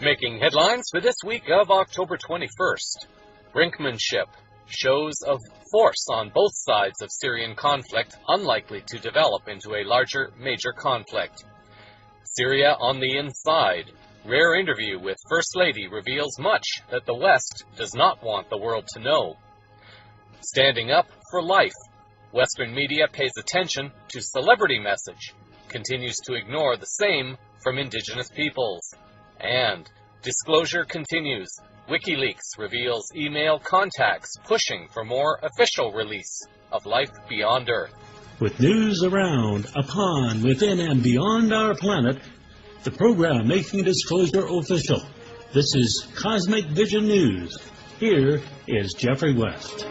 Making headlines for this week of October 21st. Brinkmanship. Shows of force on both sides of Syrian conflict unlikely to develop into a larger major conflict. Syria on the inside. Rare interview with First Lady reveals much that the West does not want the world to know. Standing up for life. Western media pays attention to celebrity message. Continues to ignore the same from indigenous peoples. And disclosure continues. WikiLeaks reveals email contacts pushing for more official release of life beyond Earth. With news around, upon, within, and beyond our planet, the program making disclosure official. This is Cosmic Vision News. Here is Jeffrey West.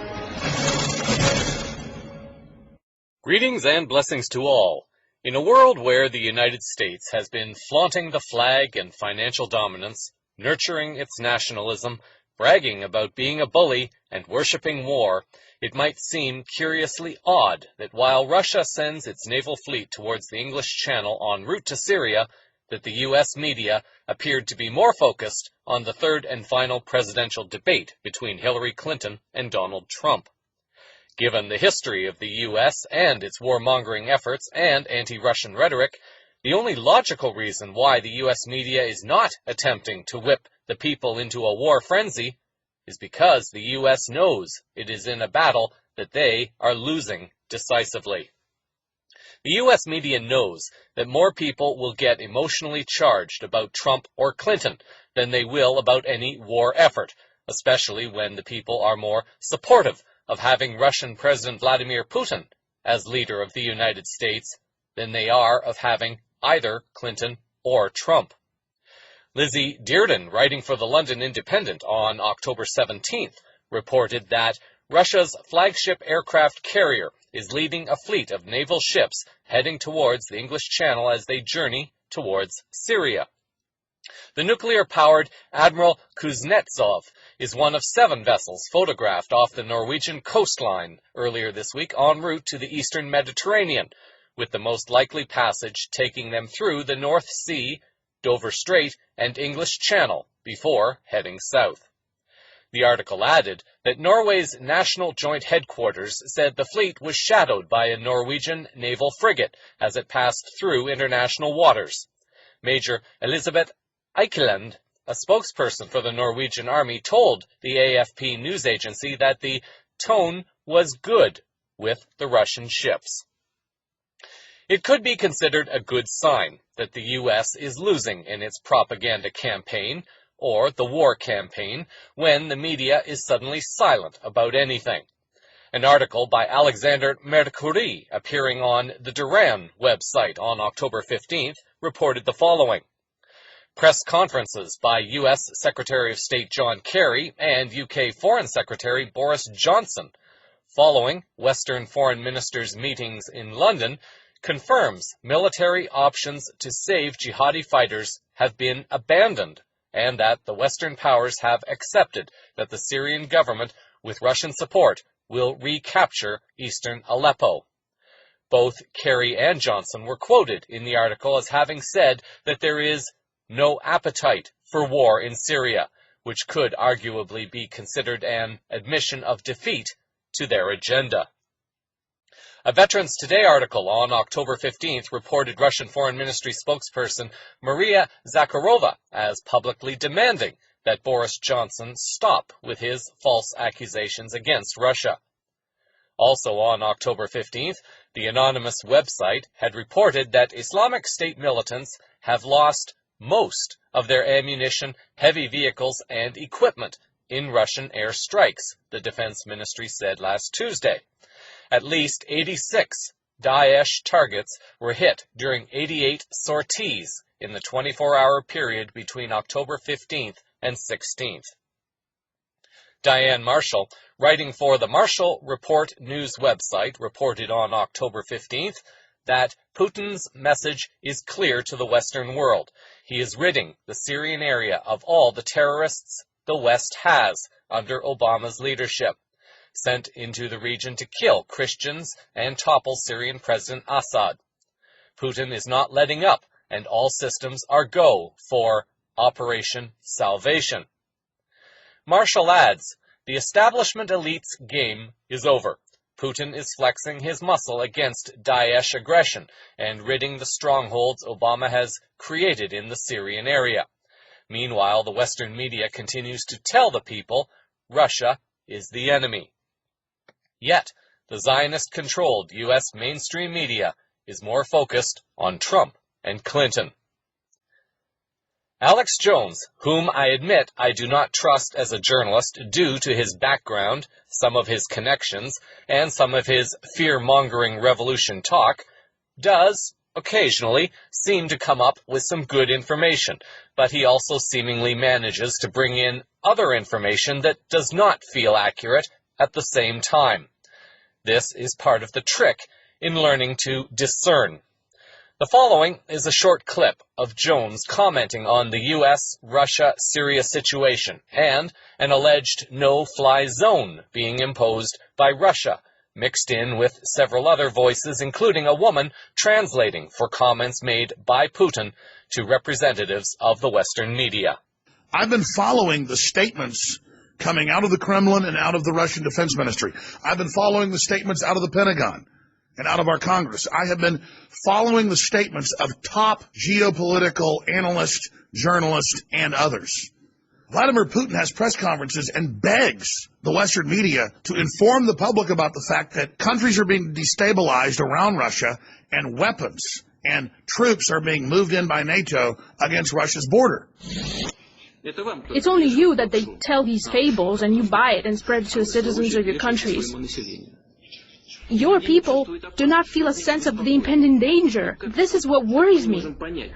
Greetings and blessings to all. In a world where the United States has been flaunting the flag and financial dominance, nurturing its nationalism, bragging about being a bully, and worshipping war, it might seem curiously odd that while Russia sends its naval fleet towards the English Channel en route to Syria, that the U.S. media appeared to be more focused on the third and final presidential debate between Hillary Clinton and Donald Trump. Given the history of the U.S. and its warmongering efforts and anti-Russian rhetoric, the only logical reason why the U.S. media is not attempting to whip the people into a war frenzy is because the U.S. knows it is in a battle that they are losing decisively. The U.S. media knows that more people will get emotionally charged about Trump or Clinton than they will about any war effort, especially when the people are more supportive of having Russian President Vladimir Putin as leader of the United States than they are of having either Clinton or Trump. Lizzie Dearden, writing for the London Independent on October 17th, reported that Russia's flagship aircraft carrier is leading a fleet of naval ships heading towards the English Channel as they journey towards Syria. The nuclear-powered Admiral Kuznetsov is one of 7 vessels photographed off the Norwegian coastline earlier this week en route to the eastern Mediterranean, with the most likely passage taking them through the North Sea, Dover Strait, and English Channel before heading south. The article added that Norway's National Joint Headquarters said the fleet was shadowed by a Norwegian naval frigate as it passed through international waters. Major Elisabeth Eikeland, a spokesperson for the Norwegian Army, told the AFP news agency that the tone was good with the Russian ships. It could be considered a good sign that the U.S. is losing in its propaganda campaign, or the war campaign, when the media is suddenly silent about anything. An article by Alexander Mercouri, appearing on the Duran website on October 15th, reported the following. Press conferences by U.S. Secretary of State John Kerry and U.K. Foreign Secretary Boris Johnson, following Western foreign ministers' meetings in London, confirms military options to save jihadi fighters have been abandoned, and that the Western powers have accepted that the Syrian government, with Russian support, will recapture eastern Aleppo. Both Kerry and Johnson were quoted in the article as having said that there is no appetite for war in Syria, which could arguably be considered an admission of defeat to their agenda. A Veterans Today article on October 15th reported Russian Foreign Ministry spokesperson Maria Zakharova as publicly demanding that Boris Johnson stop with his false accusations against Russia. Also on October 15th, the anonymous website had reported that Islamic State militants have lost most of their ammunition, heavy vehicles, and equipment in Russian air strikes, the Defense Ministry said last Tuesday. At least 86 Daesh targets were hit during 88 sorties in the 24-hour period between October 15th and 16th. Diane Marshall, writing for the Marshall Report news website, reported on October 15th that Putin's message is clear to the Western world. He is ridding the Syrian area of all the terrorists the West has under Obama's leadership, sent into the region to kill Christians and topple Syrian President Assad. Putin is not letting up, and all systems are go for Operation Salvation. Marshall adds, the establishment elite's game is over. Putin is flexing his muscle against Daesh aggression and ridding the strongholds Obama has created in the Syrian area. Meanwhile, the Western media continues to tell the people Russia is the enemy. Yet, the Zionist-controlled U.S. mainstream media is more focused on Trump and Clinton. Alex Jones, whom I admit I do not trust as a journalist due to his background, some of his connections, and some of his fear-mongering revolution talk, does, occasionally, seem to come up with some good information, but he also seemingly manages to bring in other information that does not feel accurate at the same time. This is part of the trick in learning to discern. The following is a short clip of Jones commenting on the U.S.-Russia-Syria situation and an alleged no-fly zone being imposed by Russia, mixed in with several other voices, including a woman translating for comments made by Putin to representatives of the Western media. I've been following the statements coming out of the Kremlin and out of the Russian Defense Ministry. I've been following the statements out of the Pentagon and out of our Congress. I have been following the statements of top geopolitical analysts, journalists, and others. Vladimir Putin has press conferences and begs the Western media to inform the public about the fact that countries are being destabilized around Russia and weapons and troops are being moved in by NATO against Russia's border. It's only you that they tell these fables and you buy it and spread it to the citizens of your countries. Your people do not feel a sense of the impending danger. This is what worries me.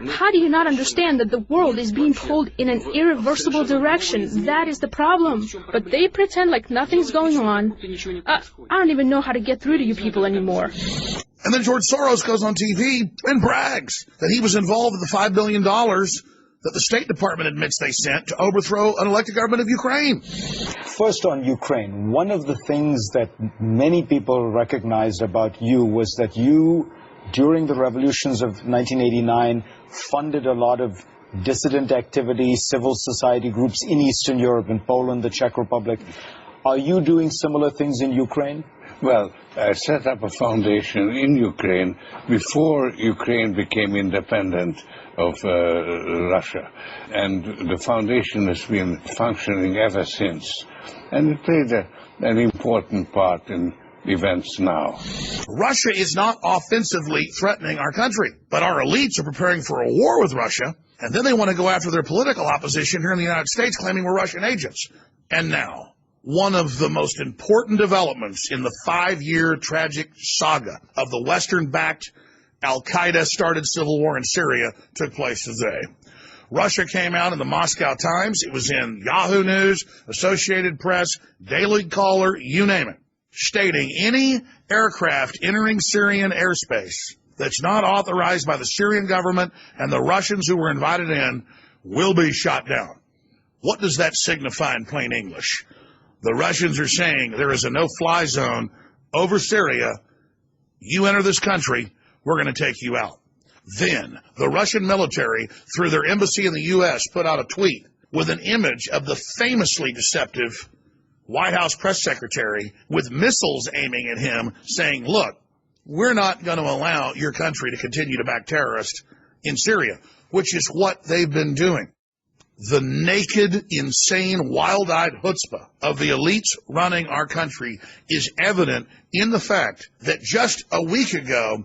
How do you not understand that the world is being pulled in an irreversible direction? That is the problem. But they pretend like nothing's going on. I don't even know how to get through to you people anymore. And then George Soros goes on TV and brags that he was involved with the $5 billion that the State Department admits they sent to overthrow an elected government of Ukraine. First on Ukraine, one of the things that many people recognized about you was that you, during the revolutions of 1989, funded a lot of dissident activity, civil society groups in Eastern Europe, in Poland, the Czech Republic. Are you doing similar things in Ukraine? Well, I set up a foundation in Ukraine before Ukraine became independent of Russia. And the foundation has been functioning ever since. And it played an important part in events now. Russia is not offensively threatening our country, but our elites are preparing for a war with Russia, and then they want to go after their political opposition here in the United States, claiming we're Russian agents. And now, one of the most important developments in the 5-year tragic saga of the Western-backed Al-Qaeda-started civil war in Syria took place today. Russia came out in the Moscow Times. It was in Yahoo News, Associated Press, Daily Caller, you name it, stating any aircraft entering Syrian airspace that's not authorized by the Syrian government and the Russians who were invited in will be shot down. What does that signify in plain English? The Russians are saying there is a no-fly zone over Syria. You enter this country, we're going to take you out. Then the Russian military, through their embassy in the U.S., put out a tweet with an image of the famously deceptive White House press secretary with missiles aiming at him, saying, look, we're not going to allow your country to continue to back terrorists in Syria, which is what they've been doing. The naked, insane, wild-eyed chutzpah of the elites running our country is evident in the fact that just a week ago,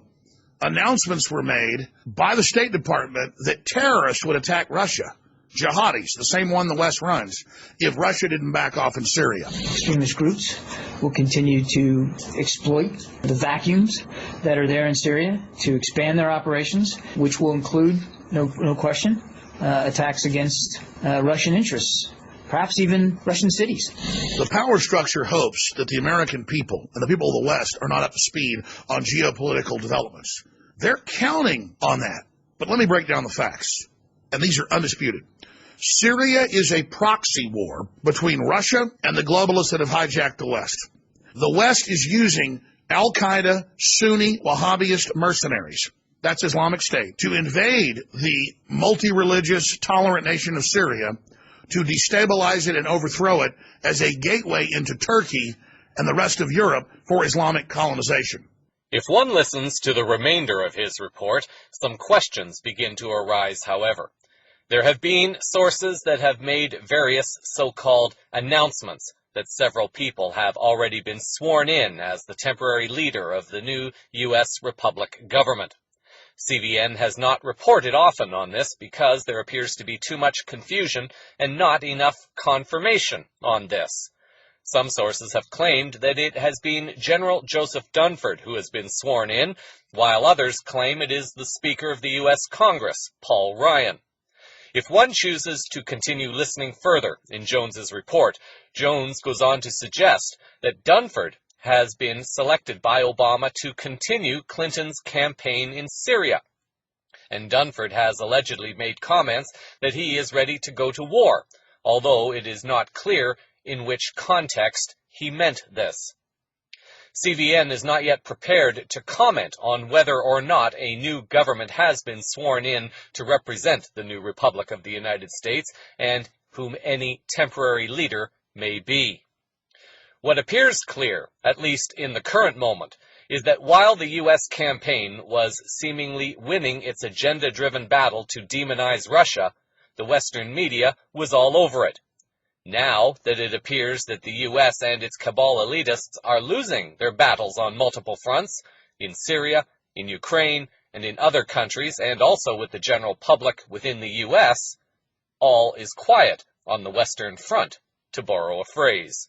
announcements were made by the State Department that terrorists would attack Russia, jihadis, the same one the West runs, if Russia didn't back off in Syria. Extremist groups will continue to exploit the vacuums that are there in Syria to expand their operations, which will include, no question, attacks against Russian interests, perhaps even Russian cities. The power structure hopes that the American people and the people of the West are not up to speed on geopolitical developments. They're counting on that. But let me break down the facts, and these are undisputed. Syria is a proxy war between Russia and the globalists that have hijacked the West. The West is using Al-Qaeda, Sunni, Wahhabist mercenaries that's Islamic State, to invade the multi-religious, tolerant nation of Syria, to destabilize it and overthrow it as a gateway into Turkey and the rest of Europe for Islamic colonization. If one listens to the remainder of his report, some questions begin to arise, however. There have been sources that have made various so-called announcements that several people have already been sworn in as the temporary leader of the new U.S. Republic government. CVN has not reported often on this because there appears to be too much confusion and not enough confirmation on this. Some sources have claimed that it has been General Joseph Dunford who has been sworn in, while others claim it is the Speaker of the U.S. Congress, Paul Ryan. If one chooses to continue listening further in Jones's report, Jones goes on to suggest that Dunford has been selected by Obama to continue Clinton's campaign in Syria. And Dunford has allegedly made comments that he is ready to go to war, although it is not clear in which context he meant this. CVN is not yet prepared to comment on whether or not a new government has been sworn in to represent the new Republic of the United States and whom any temporary leader may be. What appears clear, at least in the current moment, is that while the U.S. campaign was seemingly winning its agenda-driven battle to demonize Russia, the Western media was all over it. Now that it appears that the U.S. and its cabal elitists are losing their battles on multiple fronts, in Syria, in Ukraine, and in other countries, and also with the general public within the U.S., all is quiet on the Western Front, to borrow a phrase.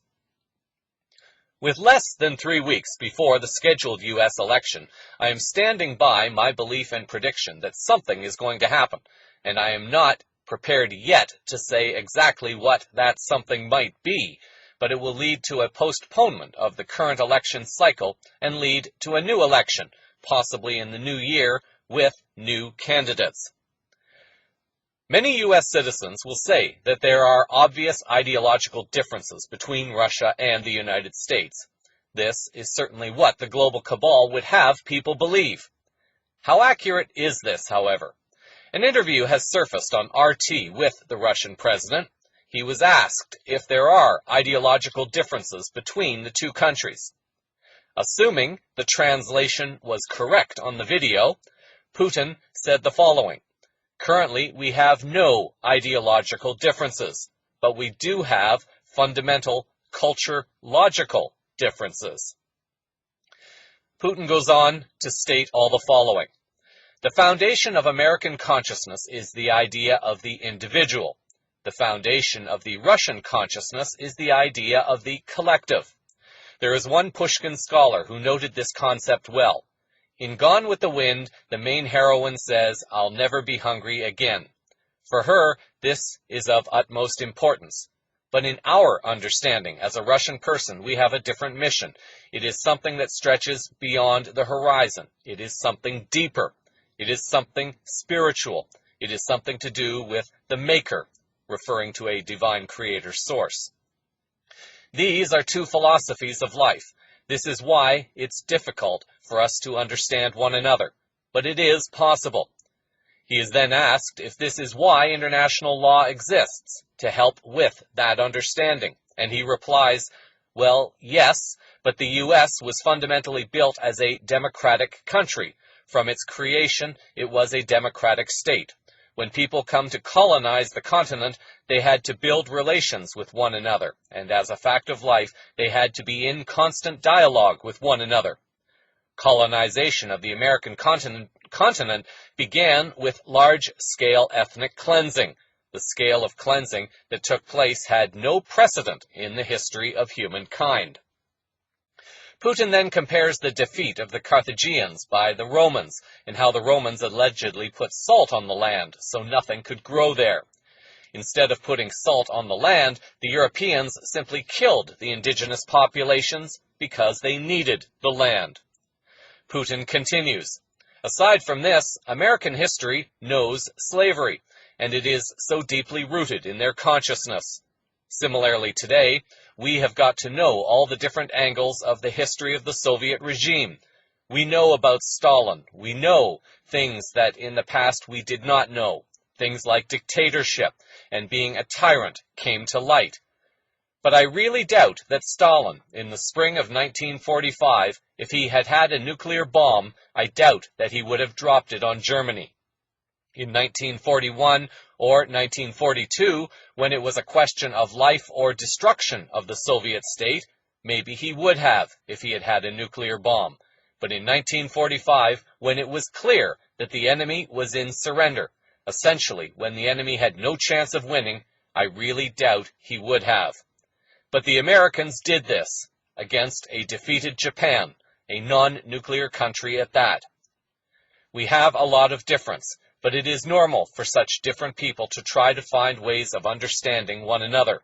With less than 3 weeks before the scheduled U.S. election, I am standing by my belief and prediction that something is going to happen, and I am not prepared yet to say exactly what that something might be, but it will lead to a postponement of the current election cycle and lead to a new election, possibly in the new year, with new candidates. Many U.S. citizens will say that there are obvious ideological differences between Russia and the United States. This is certainly what the global cabal would have people believe. How accurate is this, however? An interview has surfaced on RT with the Russian president. He was asked if there are ideological differences between the two countries. Assuming the translation was correct on the video, Putin said the following: "Currently, we have no ideological differences, but we do have fundamental culture-logical differences." Putin goes on to state all the following. The foundation of American consciousness is the idea of the individual. The foundation of the Russian consciousness is the idea of the collective. There is one Pushkin scholar who noted this concept well. In Gone with the Wind, the main heroine says, "I'll never be hungry again." For her, this is of utmost importance. But in our understanding, as a Russian person, we have a different mission. It is something that stretches beyond the horizon. It is something deeper. It is something spiritual. It is something to do with the Maker, referring to a divine creator source. These are two philosophies of life. This is why it's difficult for us to understand one another, but it is possible. He is then asked if this is why international law exists, to help with that understanding, and he replies, well, yes, but the U.S. was fundamentally built as a democratic country. From its creation, it was a democratic state. When people come to colonize the continent, they had to build relations with one another, and as a fact of life, they had to be in constant dialogue with one another. Colonization of the American continent began with large-scale ethnic cleansing. The scale of cleansing that took place had no precedent in the history of humankind. Putin then compares the defeat of the Carthaginians by the Romans and how the Romans allegedly put salt on the land so nothing could grow there. Instead of putting salt on the land, the Europeans simply killed the indigenous populations because they needed the land. Putin continues, aside from this, American history knows slavery, and it is so deeply rooted in their consciousness. Similarly today, we have got to know all the different angles of the history of the Soviet regime. We know about Stalin. We know things that in the past we did not know. Things like dictatorship and being a tyrant came to light. But I really doubt that Stalin, in the spring of 1945, if he had had a nuclear bomb, I doubt that he would have dropped it on Germany. In 1941 or 1942, when it was a question of life or destruction of the Soviet state, maybe he would have if he had had a nuclear bomb. But in 1945, when it was clear that the enemy was in surrender, essentially when the enemy had no chance of winning, I really doubt he would have. But the Americans did this against a defeated Japan, a non-nuclear country at that. We have a lot of difference, but it is normal for such different people to try to find ways of understanding one another.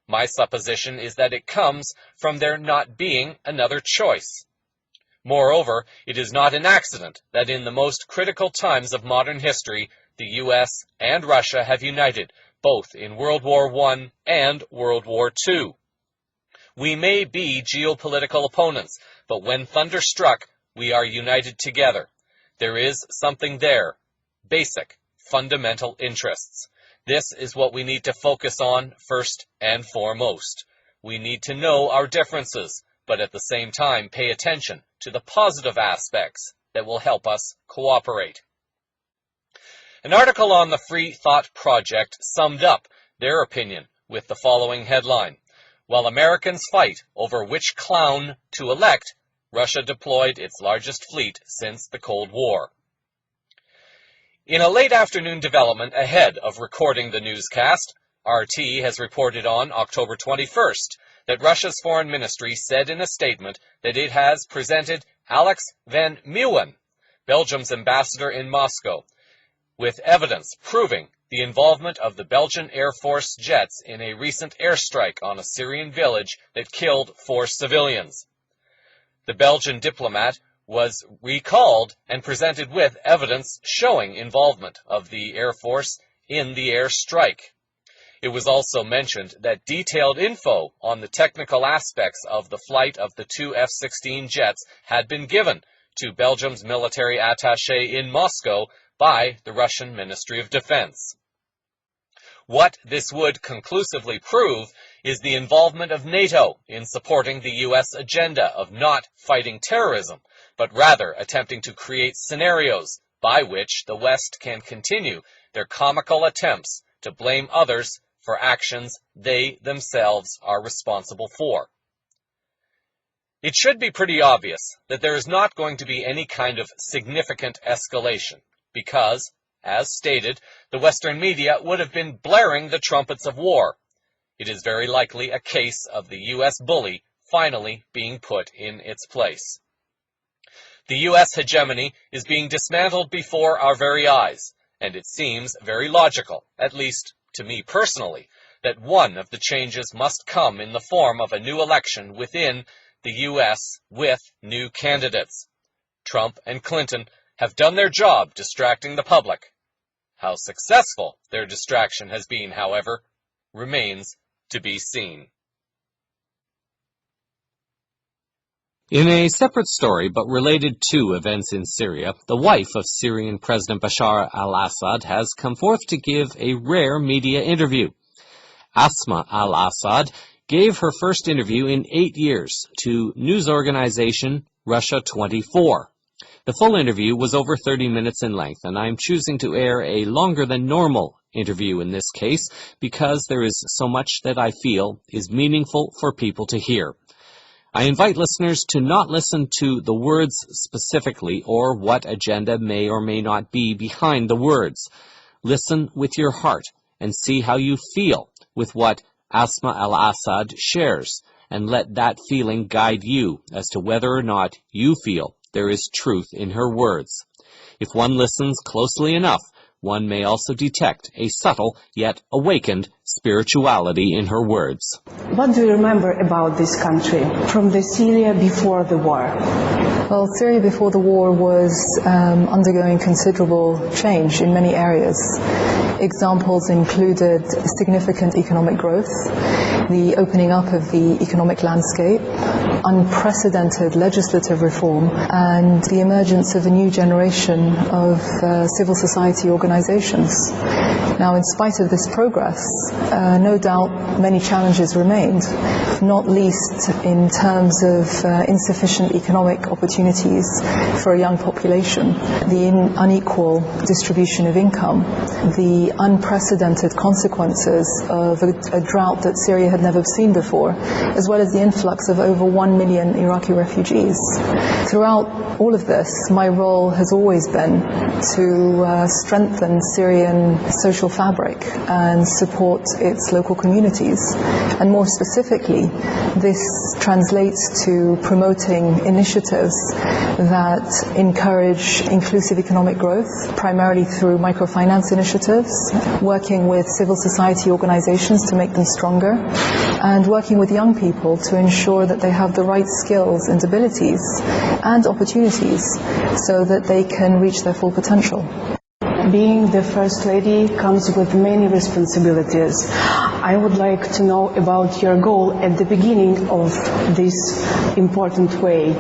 My supposition is that it comes from there not being another choice. Moreover, it is not an accident that in the most critical times of modern history, the U.S. and Russia have united, both in World War I and World War II. We may be geopolitical opponents, but when thunder struck, we are united together. There is something there, basic, fundamental interests. This is what we need to focus on first and foremost. We need to know our differences, but at the same time pay attention to the positive aspects that will help us cooperate. An article on the Free Thought Project summed up their opinion with the following headline: "While Americans fight over which clown to elect, Russia deployed its largest fleet since the Cold War." In a late afternoon development ahead of recording the newscast, RT has reported on October 21st that Russia's foreign ministry said in a statement that it has presented Alex van Meeuwen, Belgium's ambassador in Moscow, with evidence proving the involvement of the Belgian Air Force jets in a recent airstrike on a Syrian village that killed 4 civilians. The Belgian diplomat was recalled and presented with evidence showing involvement of the Air Force in the airstrike. It was also mentioned that detailed info on the technical aspects of the flight of the 2 F-16 jets had been given to Belgium's military attaché in Moscow by the Russian Ministry of Defense. What this would conclusively prove is the involvement of NATO in supporting the U.S. agenda of not fighting terrorism, but rather attempting to create scenarios by which the West can continue their comical attempts to blame others for actions they themselves are responsible for. It should be pretty obvious that there is not going to be any kind of significant escalation, because, as stated, the Western media would have been blaring the trumpets of war. It is very likely a case of the U.S. bully finally being put in its place. The U.S. hegemony is being dismantled before our very eyes, and it seems very logical, at least to me personally, that one of the changes must come in the form of a new election within the U.S. with new candidates. Trump and Clinton have done their job distracting the public. How successful their distraction has been, however, remains to be seen. In a separate story, but related to events in Syria, the wife of Syrian President Bashar al-Assad has come forth to give a rare media interview. Asma al-Assad gave her first interview in 8 years to news organization Russia 24. The full interview was over 30 minutes in length, and I'm choosing to air a longer than normal interview in this case because there is so much that I feel is meaningful for people to hear. I invite listeners to not listen to the words specifically or what agenda may or may not be behind the words. Listen with your heart and see how you feel with what Asma al-Assad shares, and let that feeling guide you as to whether or not you feel there is truth in her words. If one listens closely enough, one may also detect a subtle yet awakened spirituality in her words. What do you remember about this country from the Syria before the war? Well, Syria before the war was undergoing considerable change in many areas. Examples included significant economic growth, the opening up of the economic landscape, unprecedented legislative reform and the emergence of a new generation of civil society organizations. Now, in spite of this progress, no doubt many challenges remained, not least in terms of insufficient economic opportunities for a young population, the unequal distribution of income, the unprecedented consequences of a drought that Syria had never seen before, as well as the influx of over 1 million Iraqi refugees. Throughout all of this, my role has always been to strengthen Syrian social fabric and support its local communities. And more specifically, this translates to promoting initiatives that encourage inclusive economic growth, primarily through microfinance initiatives, working with civil society organizations to make them stronger, and working with young people to ensure that they have the right skills and abilities and opportunities so that they can reach their full potential. Being the First Lady comes with many responsibilities. I would like to know about your goal at the beginning of this important way.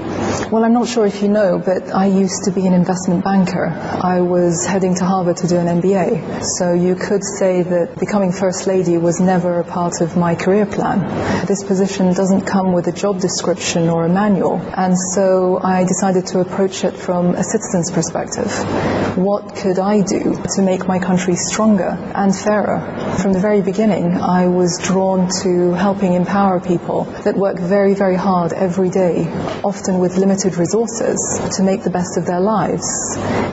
Well, I'm not sure if you know, but I used to be an investment banker. I was heading to Harvard to do an MBA. So you could say that becoming First Lady was never a part of my career plan. This position doesn't come with a job description or a manual. And so I decided to approach it from a citizen's perspective. What could I do to make my country stronger and fairer? From the very beginning, I was drawn to helping empower people that work very, very hard every day, often with limited resources, to make the best of their lives.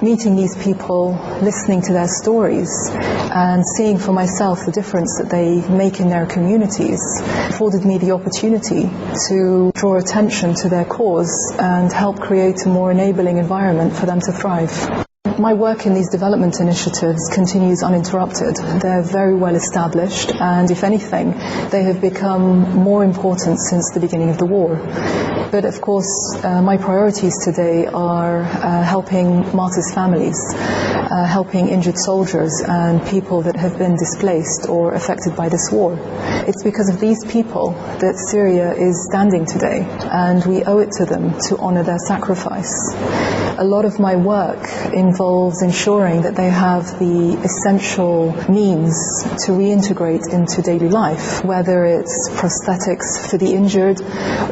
Meeting these people, listening to their stories, and seeing for myself the difference that they make in their communities afforded me the opportunity to draw attention to their cause and help create a more enabling environment for them to thrive. My work in these development initiatives continues uninterrupted. They're very well established, and if anything, they have become more important since the beginning of the war. But of course, my priorities today are helping martyrs' families, helping injured soldiers and people that have been displaced or affected by this war. It's because of these people that Syria is standing today, and we owe it to them to honor their sacrifice. A lot of my work involves ensuring that they have the essential means to reintegrate into daily life, whether it's prosthetics for the injured,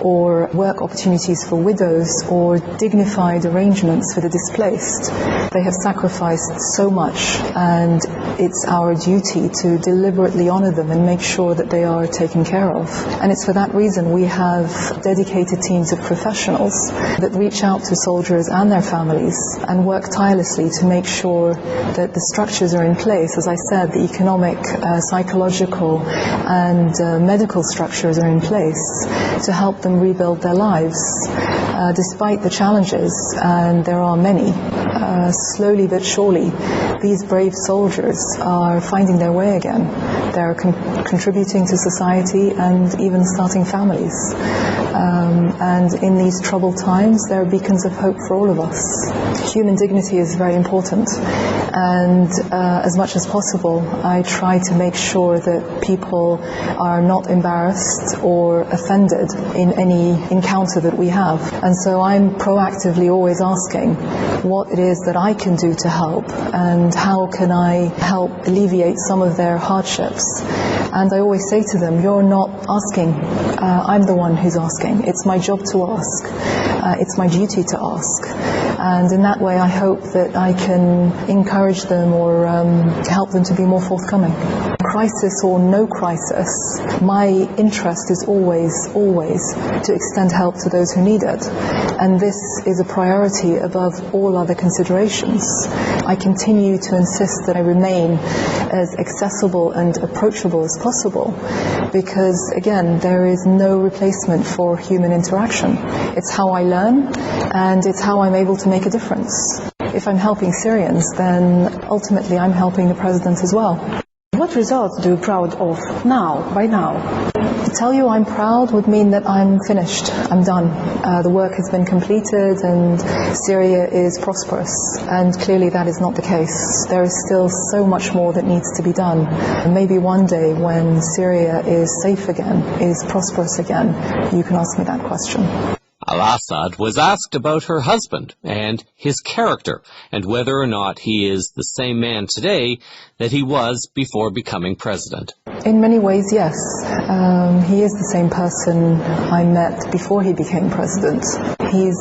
or work opportunities for widows, or dignified arrangements for the displaced. They have sacrificed so much, and it's our duty to deliberately honor them and make sure that they are taken care of. And it's for that reason we have dedicated teams of professionals that reach out to soldiers and their families and work tirelessly to make sure that the structures are in place. As I said, the economic, psychological and medical structures are in place to help them rebuild their lives. Despite the challenges, and there are many, slowly but surely, these brave soldiers are finding their way again. They're contributing to society and even starting families. And in these troubled times, there are beacons of hope for all of us. Human dignity is very important, and as much as possible, I try to make sure that people are not embarrassed or offended in any encounter that we have. And so I'm proactively always asking what it is that I can do to help, and how can I help alleviate some of their hardships. And I always say to them, you're not asking, I'm the one who's asking. It's my job to ask. It's my duty to ask. And in that way I hope that I can encourage them or help them to be more forthcoming. Crisis or no crisis, my interest is always to extend help to those who need it. And this is a priority above all other considerations. I continue to insist that I remain as accessible and approachable as possible, because again, there is no replacement for human interaction. It's how I learn, and it's how I'm able to make a difference. If I'm helping Syrians, then ultimately I'm helping the president as well. What results do you proud of now, by now? To tell you I'm proud would mean that I'm finished, I'm done. The work has been completed and Syria is prosperous, and clearly that is not the case. There is still so much more that needs to be done. And maybe one day when Syria is safe again, is prosperous again, you can ask me that question. Al-Assad was asked about her husband and his character, and whether or not he is the same man today that he was before becoming president. In many ways, yes. He is the same person I met before he became president. He's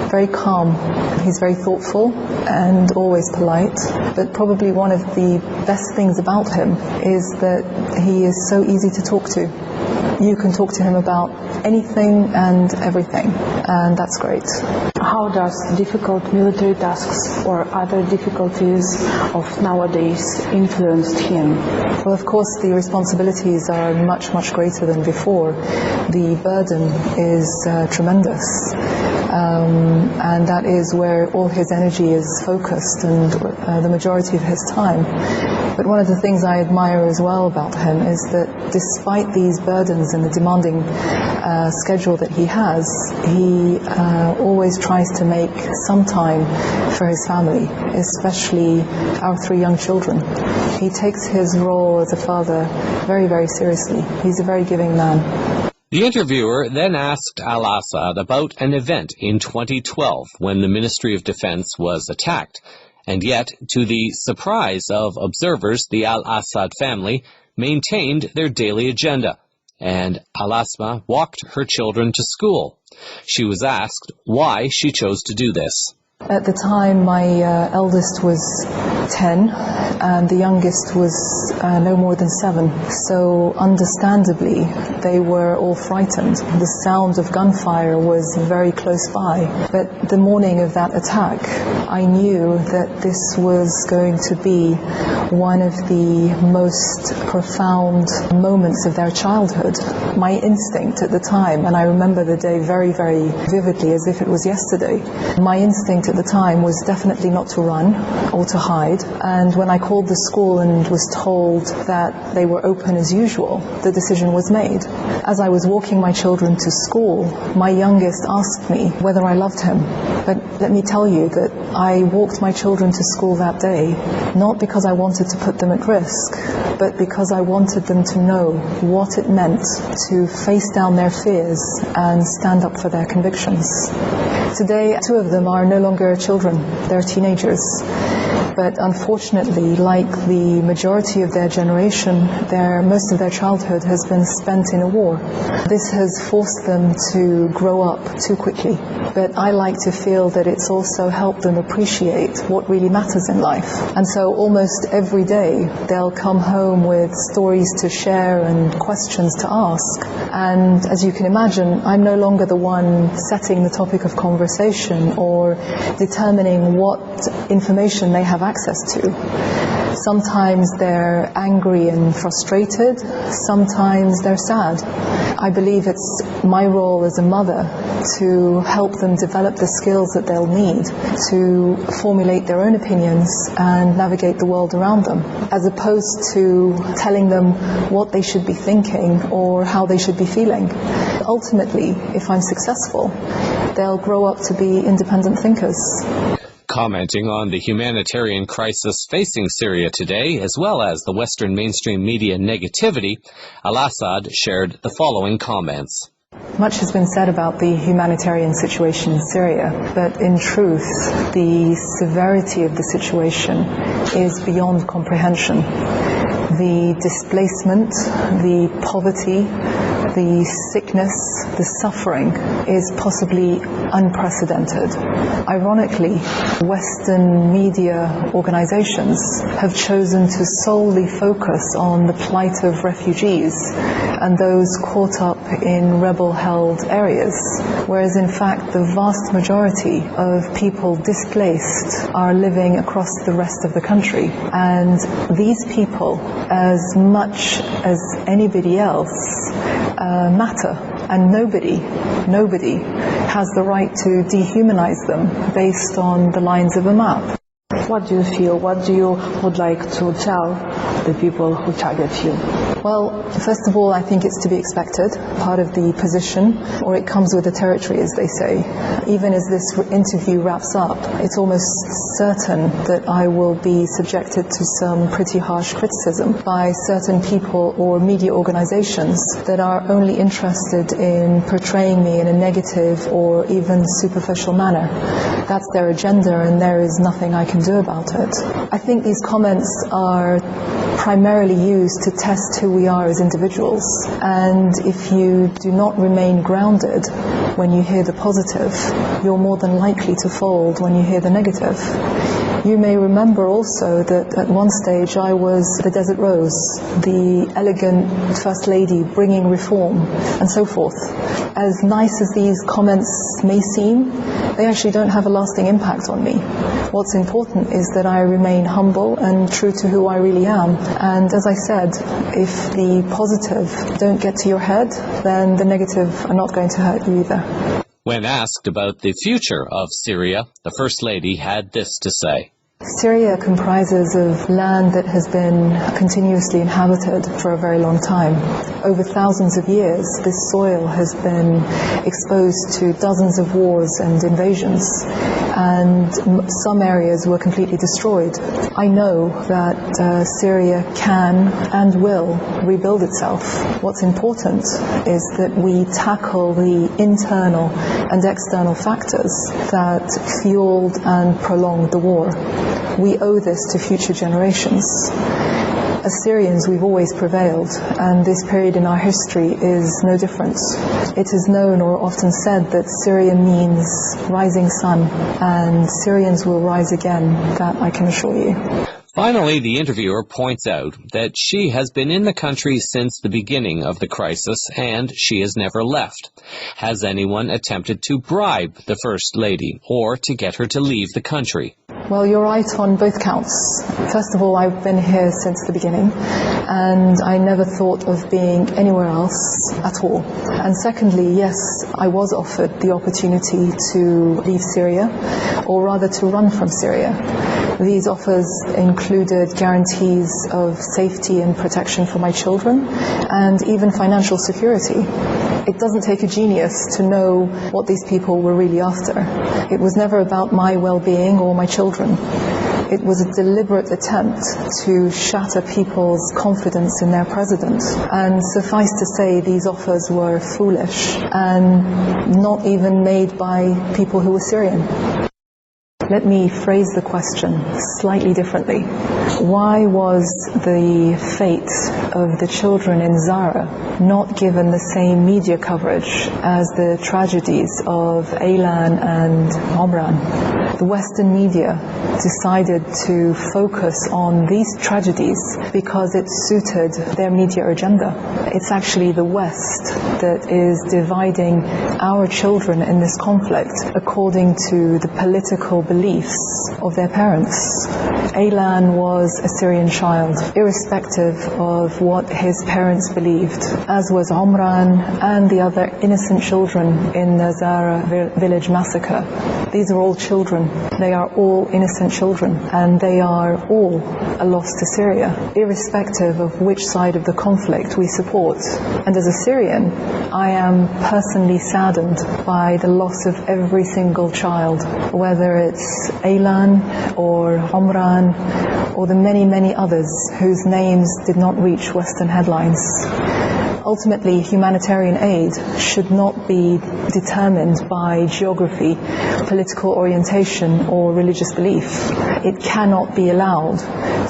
very calm, he's very thoughtful and always polite, but probably one of the best things about him is that he is so easy to talk to. You can talk to him about anything and everything, and that's great. How does difficult military tasks or other difficulties of nowadays influence him? Well, of course, the responsibilities are much, much greater than before. The burden is tremendous. And that is where all his energy is focused and the majority of his time. But one of the things I admire as well about him is that despite these burdens and the demanding schedule that he has, he always tries to make some time for his family, especially our 3 young children. He takes his role as a father very, very seriously. He's a very giving man. The interviewer then asked Al-Assad about an event in 2012 when the Ministry of Defense was attacked. And yet, to the surprise of observers, the Al-Assad family maintained their daily agenda, and Al-Assad walked her children to school. She was asked why she chose to do this. At the time, my eldest was 10 and the youngest was no more than 7. So understandably, they were all frightened. The sound of gunfire was very close by. But the morning of that attack, I knew that this was going to be one of the most profound moments of their childhood. My instinct at the time, and I remember the day very, very vividly as if it was yesterday, my instinct at the time was definitely not to run or to hide. And when I called the school and was told that they were open as usual, the decision was made. As I was walking my children to school, my youngest asked me whether I loved him. But let me tell you that I walked my children to school that day, not because I wanted to put them at risk, but because I wanted them to know what it meant to face down their fears and stand up for their convictions. Today, 2 of them are no longer children, they're teenagers. But unfortunately, like the majority of their generation, most of their childhood has been spent in a war. This has forced them to grow up too quickly. But I like to feel that it's also helped them appreciate what really matters in life. And so almost every day, they'll come home with stories to share and questions to ask. And as you can imagine, I'm no longer the one setting the topic of conversation or determining what information they have access to. Sometimes they're angry and frustrated, sometimes they're sad. I believe it's my role as a mother to help them develop the skills that they'll need to formulate their own opinions and navigate the world around them, as opposed to telling them what they should be thinking or how they should be feeling. Ultimately, if I'm successful, they'll grow up to be independent thinkers. Commenting on the humanitarian crisis facing Syria today, as well as the Western mainstream media negativity, Al-Assad shared the following comments. Much has been said about the humanitarian situation in Syria, but in truth, the severity of the situation is beyond comprehension. The displacement, the poverty, the sickness, the suffering is possibly unprecedented. Ironically, Western media organizations have chosen to solely focus on the plight of refugees and those caught up in rebel-held areas, whereas in fact the vast majority of people displaced are living across the rest of the country. And these people, as much as anybody else, matter, and nobody has the right to dehumanize them based on the lines of a map. What do you feel? What do you would like to tell the people who target you? Well, first of all, I think it's to be expected, part of the position, or it comes with the territory, as they say. Even as this interview wraps up, it's almost certain that I will be subjected to some pretty harsh criticism by certain people or media organizations that are only interested in portraying me in a negative or even superficial manner. That's their agenda, and there is nothing I can do about it. I think these comments are primarily used to test who we are as individuals, and if you do not remain grounded when you hear the positive, you're more than likely to fold when you hear the negative. You may remember also that at one stage I was the Desert Rose, the elegant First Lady bringing reform, and so forth. As nice as these comments may seem, they actually don't have a lasting impact on me. What's important is that I remain humble and true to who I really am. And as I said, if the positive don't get to your head, then the negative are not going to hurt you either. When asked about the future of Syria, the First Lady had this to say. Syria comprises of land that has been continuously inhabited for a very long time. Over thousands of years, this soil has been exposed to dozens of wars and invasions, and some areas were completely destroyed. I know that Syria can and will rebuild itself. What's important is that we tackle the internal and external factors that fueled and prolonged the war. We owe this to future generations. As Syrians, we've always prevailed, and this period in our history is no different. It is known or often said that Syria means rising sun, and Syrians will rise again, that I can assure you. Finally, the interviewer points out that she has been in the country since the beginning of the crisis, and she has never left. Has anyone attempted to bribe the First Lady or to get her to leave the country? Well, you're right on both counts. First of all, I've been here since the beginning, and I never thought of being anywhere else at all. And secondly, yes, I was offered the opportunity to leave Syria, or rather to run from Syria. These offers included guarantees of safety and protection for my children, and even financial security. It doesn't take a genius to know what these people were really after. It was never about my well-being or my children. It was a deliberate attempt to shatter people's confidence in their president. And suffice to say, these offers were foolish and not even made by people who were Syrian. Let me phrase the question slightly differently. Why was the fate of the children in Zara not given the same media coverage as the tragedies of Aylan and Omran? The Western media decided to focus on these tragedies because it suited their media agenda. It's actually the West that is dividing our children in this conflict according to the political beliefs of their parents. Aylan was a Syrian child, irrespective of what his parents believed, as was Omran and the other innocent children in the Zara village massacre. These are all children. They are all innocent children, and they are all a loss to Syria, irrespective of which side of the conflict we support. And as a Syrian, I am personally saddened by the loss of every single child, whether it's Aylan or Omran or the many, many others whose names did not reach Western headlines. Ultimately, humanitarian aid should not be determined by geography, political orientation, or religious belief. It cannot be allowed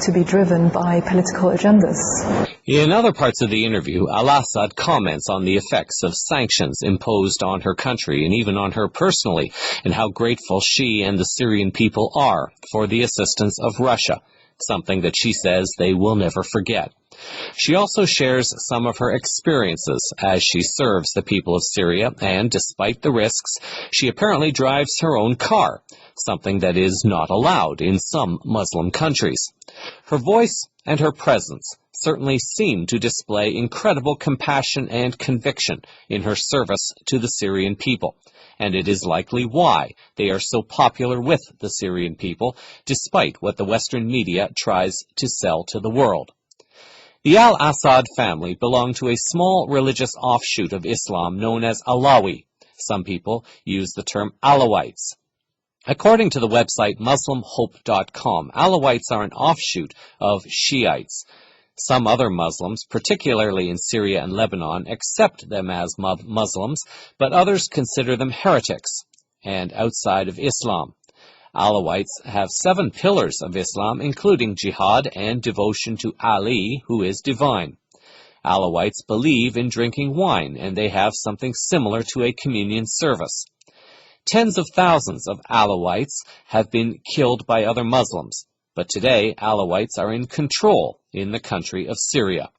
to be driven by political agendas. In other parts of the interview, Al-Assad comments on the effects of sanctions imposed on her country and even on her personally, and how grateful she and the Syrian people are for the assistance of Russia, something that she says they will never forget. She also shares some of her experiences as she serves the people of Syria, and despite the risks, she apparently drives her own car, something that is not allowed in some Muslim countries. Her voice and her presence certainly seem to display incredible compassion and conviction in her service to the Syrian people, and it is likely why they are so popular with the Syrian people, despite what the Western media tries to sell to the world. The al-Assad family belonged to a small religious offshoot of Islam known as Alawi. Some people use the term Alawites. According to the website MuslimHope.com, Alawites are an offshoot of Shiites. Some other Muslims, particularly in Syria and Lebanon, accept them as Muslims, but others consider them heretics and outside of Islam. Alawites have 7 pillars of Islam, including jihad and devotion to Ali, who is divine. Alawites believe in drinking wine, and they have something similar to a communion service. Tens of thousands of Alawites have been killed by other Muslims, but today Alawites are in control in the country of Syria.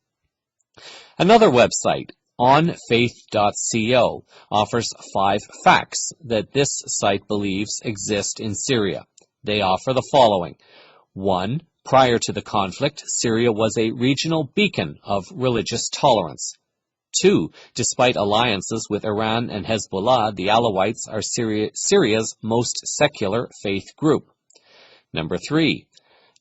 Another website, onfaith.co, offers 5 facts that this site believes exist in Syria. They offer the following. 1. Prior to the conflict, Syria was a regional beacon of religious tolerance. 2. Despite alliances with Iran and Hezbollah, the Alawites are Syria's most secular faith group. Number 3.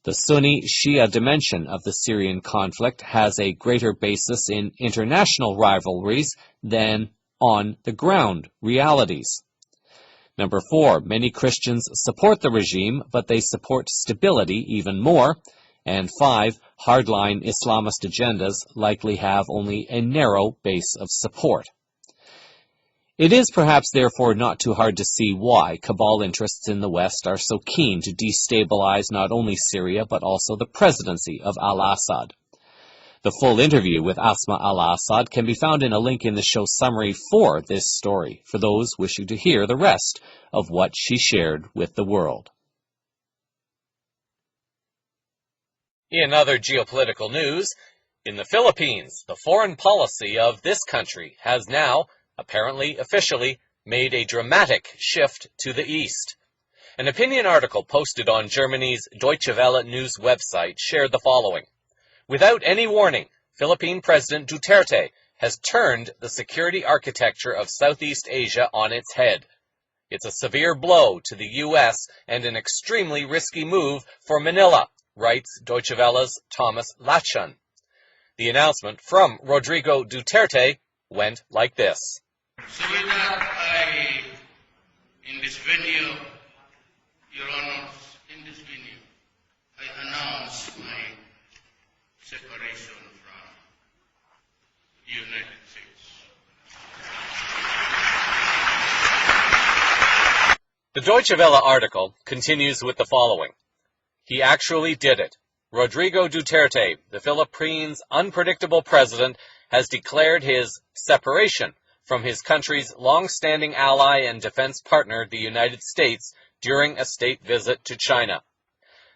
The Sunni-Shia dimension of the Syrian conflict has a greater basis in international rivalries than on-the-ground realities. Number 4. Many Christians support the regime, but they support stability even more. And 5. Hardline Islamist agendas likely have only a narrow base of support. It is perhaps therefore not too hard to see why cabal interests in the West are so keen to destabilize not only Syria but also the presidency of al-Assad. The full interview with Asma al-Assad can be found in a link in the show summary for this story, for those wishing to hear the rest of what she shared with the world. In other geopolitical news, in the Philippines, the foreign policy of this country has now, apparently officially, made a dramatic shift to the east. An opinion article posted on Germany's Deutsche Welle news website shared the following. Without any warning, Philippine President Duterte has turned the security architecture of Southeast Asia on its head. It's a severe blow to the U.S. and an extremely risky move for Manila, writes Deutsche Welle's Thomas Lachun. The announcement from Rodrigo Duterte went like this. So with that, in this venue, Your Honors, in this venue, I announce my separation from the United States. The Deutsche Welle article continues with the following. He actually did it. Rodrigo Duterte, the Philippines' unpredictable president, has declared his separation from his country's long-standing ally and defense partner, the United States, during a state visit to China.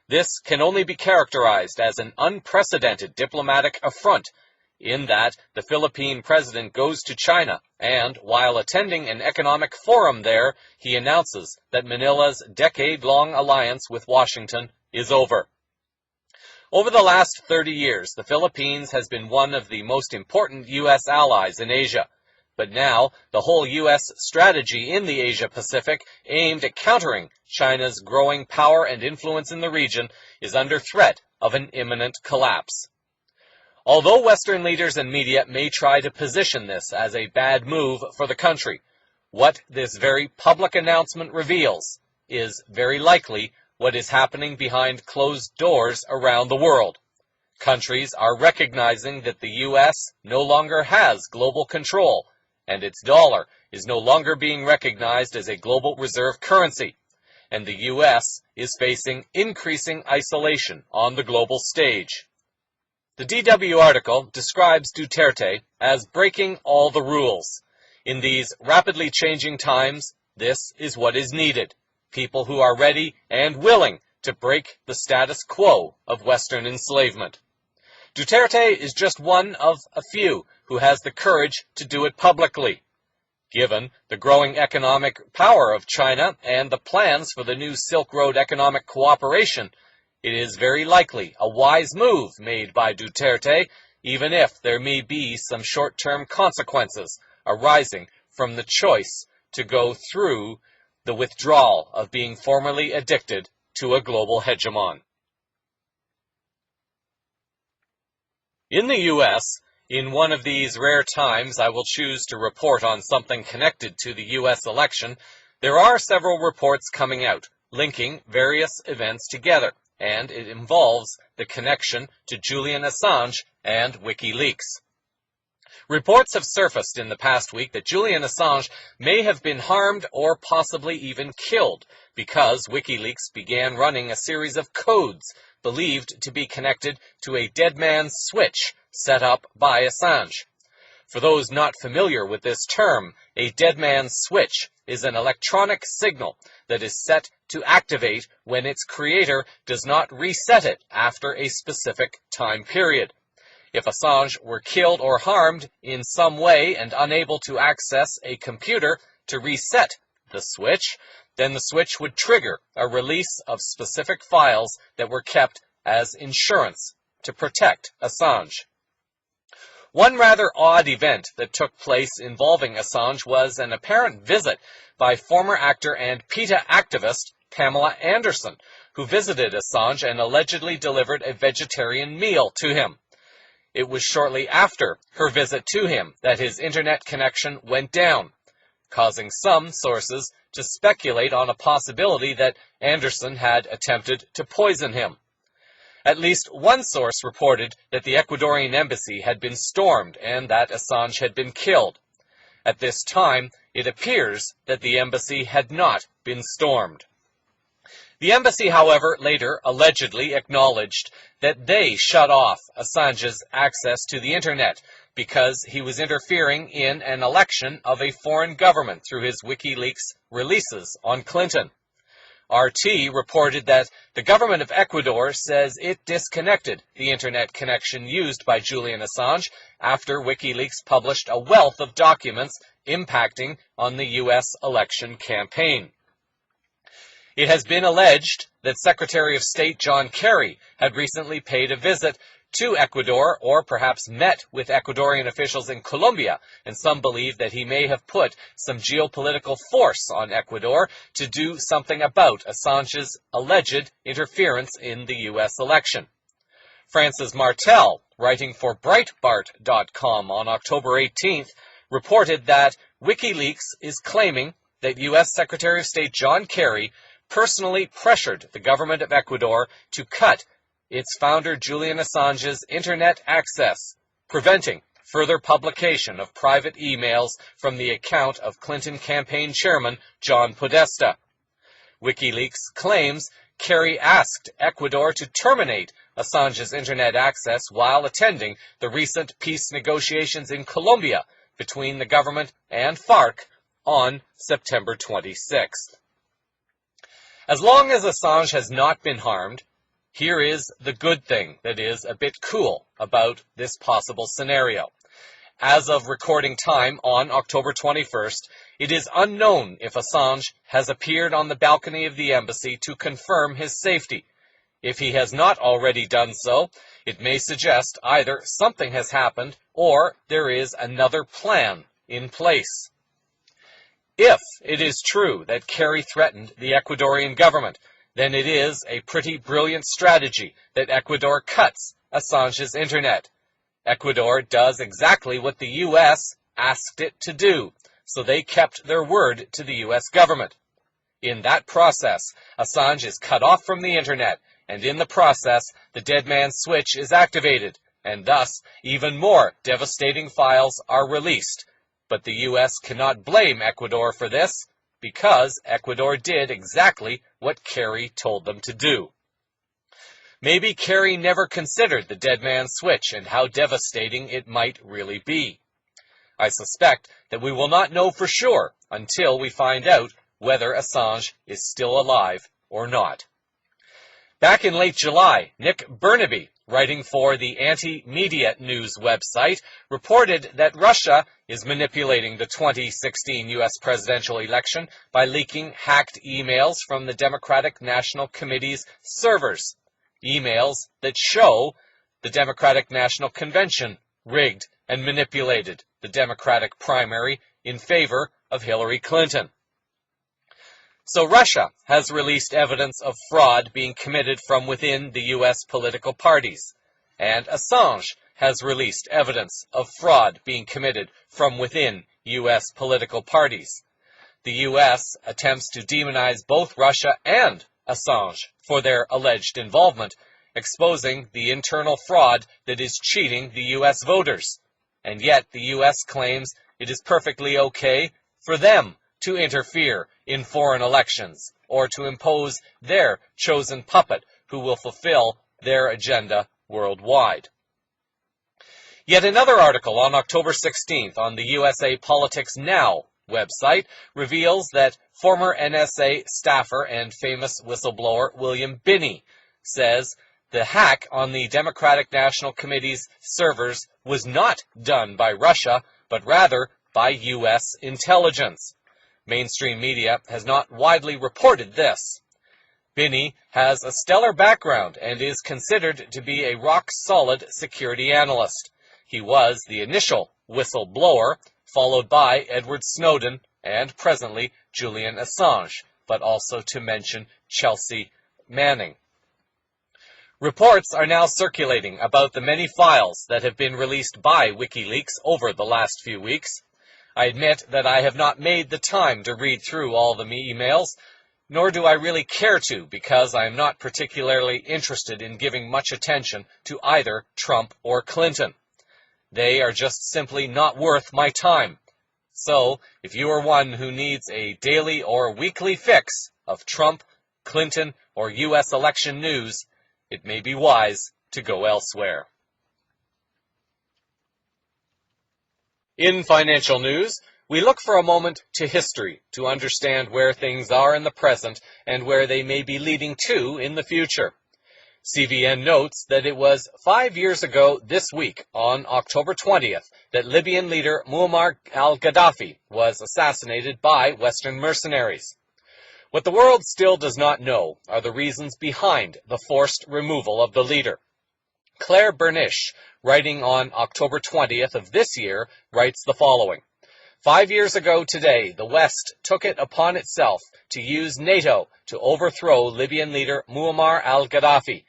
This can only be characterized as an unprecedented diplomatic affront, in that the Philippine president goes to China, and while attending an economic forum there, he announces that Manila's decade-long alliance with Washington is over. Over the last 30 years, the Philippines has been one of the most important U.S. allies in Asia. But now, the whole U.S. strategy in the Asia-Pacific, aimed at countering China's growing power and influence in the region, is under threat of an imminent collapse. Although Western leaders and media may try to position this as a bad move for the country, what this very public announcement reveals is very likely what is happening behind closed doors around the world. Countries are recognizing that the U.S. no longer has global control, and its dollar is no longer being recognized as a global reserve currency, and the U.S. is facing increasing isolation on the global stage. The DW article describes Duterte as breaking all the rules. In these rapidly changing times, this is what is needed. People who are ready and willing to break the status quo of Western enslavement. Duterte is just one of a few who has the courage to do it publicly. Given the growing economic power of China and the plans for the new Silk Road economic cooperation, it is very likely a wise move made by Duterte, even if there may be some short-term consequences arising from the choice to go through the withdrawal of being formerly addicted to a global hegemon. In the U.S., in one of these rare times I will choose to report on something connected to the U.S. election, there are several reports coming out, linking various events together, and it involves the connection to Julian Assange and WikiLeaks. Reports have surfaced in the past week that Julian Assange may have been harmed or possibly even killed because WikiLeaks began running a series of codes believed to be connected to a dead man's switch set up by Assange. For those not familiar with this term, a dead man's switch is an electronic signal that is set to activate when its creator does not reset it after a specific time period. If Assange were killed or harmed in some way and unable to access a computer to reset the switch, then the switch would trigger a release of specific files that were kept as insurance to protect Assange. One rather odd event that took place involving Assange was an apparent visit by former actor and PETA activist Pamela Anderson, who visited Assange and allegedly delivered a vegetarian meal to him. It was shortly after her visit to him that his internet connection went down, causing some sources to speculate on a possibility that Anderson had attempted to poison him. At least one source reported that the Ecuadorian embassy had been stormed and that Assange had been killed. At this time, it appears that the embassy had not been stormed. The embassy, however, later allegedly acknowledged that they shut off Assange's access to the internet because he was interfering in an election of a foreign government through his WikiLeaks releases on Clinton. RT reported that the government of Ecuador says it disconnected the internet connection used by Julian Assange after WikiLeaks published a wealth of documents impacting on the U.S. election campaign. It has been alleged that Secretary of State John Kerry had recently paid a visit to Ecuador, or perhaps met with Ecuadorian officials in Colombia, and some believe that he may have put some geopolitical force on Ecuador to do something about Assange's alleged interference in the U.S. election. Francis Martel, writing for Breitbart.com on October 18th, reported that WikiLeaks is claiming that U.S. Secretary of State John Kerry personally pressured the government of Ecuador to cut its founder Julian Assange's internet access, preventing further publication of private emails from the account of Clinton campaign chairman John Podesta. WikiLeaks claims Kerry asked Ecuador to terminate Assange's internet access while attending the recent peace negotiations in Colombia between the government and FARC on September 26th. As long as Assange has not been harmed, here is the good thing that is a bit cool about this possible scenario. As of recording time on October 21st, it is unknown if Assange has appeared on the balcony of the embassy to confirm his safety. If he has not already done so, it may suggest either something has happened or there is another plan in place. If it is true that Kerry threatened the Ecuadorian government, then it is a pretty brilliant strategy that Ecuador cuts Assange's internet. Ecuador does exactly what the U.S. asked it to do, so they kept their word to the U.S. government. In that process, Assange is cut off from the internet, and in the process, the dead man's switch is activated, and thus even more devastating files are released. But the U.S. cannot blame Ecuador for this, because Ecuador did exactly what Kerry told them to do. Maybe Kerry never considered the dead man's switch and how devastating it might really be. I suspect that we will not know for sure until we find out whether Assange is still alive or not. Back in late July, Nick Burnaby, writing for the Anti-Media News website, reported that Russia is manipulating the 2016 U.S. presidential election by leaking hacked emails from the Democratic National Committee's servers, emails that show the Democratic National Convention rigged and manipulated the Democratic primary in favor of Hillary Clinton. So Russia has released evidence of fraud being committed from within the U.S. political parties, and Assange has released evidence of fraud being committed from within U.S. political parties. The U.S. attempts to demonize both Russia and Assange for their alleged involvement, exposing the internal fraud that is cheating the U.S. voters. And yet the U.S. claims it is perfectly okay for them to interfere in foreign elections or to impose their chosen puppet who will fulfill their agenda worldwide. Yet another article on October 16th on the USA Politics Now website reveals that former NSA staffer and famous whistleblower William Binney says the hack on the Democratic National Committee's servers was not done by Russia, but rather by U.S. intelligence. Mainstream media has not widely reported this. Binney has a stellar background and is considered to be a rock-solid security analyst. He was the initial whistleblower, followed by Edward Snowden and presently Julian Assange, but also to mention Chelsea Manning. Reports are now circulating about the many files that have been released by WikiLeaks over the last few weeks. I admit that I have not made the time to read through all the emails, nor do I really care to, because I am not particularly interested in giving much attention to either Trump or Clinton. They are just simply not worth my time. So, if you are one who needs a daily or weekly fix of Trump, Clinton, or U.S. election news, it may be wise to go elsewhere. In financial news, we look for a moment to history to understand where things are in the present and where they may be leading to in the future. CVN notes that it was 5 years ago this week, on October 20th, that Libyan leader Muammar al-Gaddafi was assassinated by Western mercenaries. What the world still does not know are the reasons behind the forced removal of the leader. Claire Bernish, writing on October 20th of this year, writes the following. 5 years ago today, the West took it upon itself to use NATO to overthrow Libyan leader Muammar al-Gaddafi,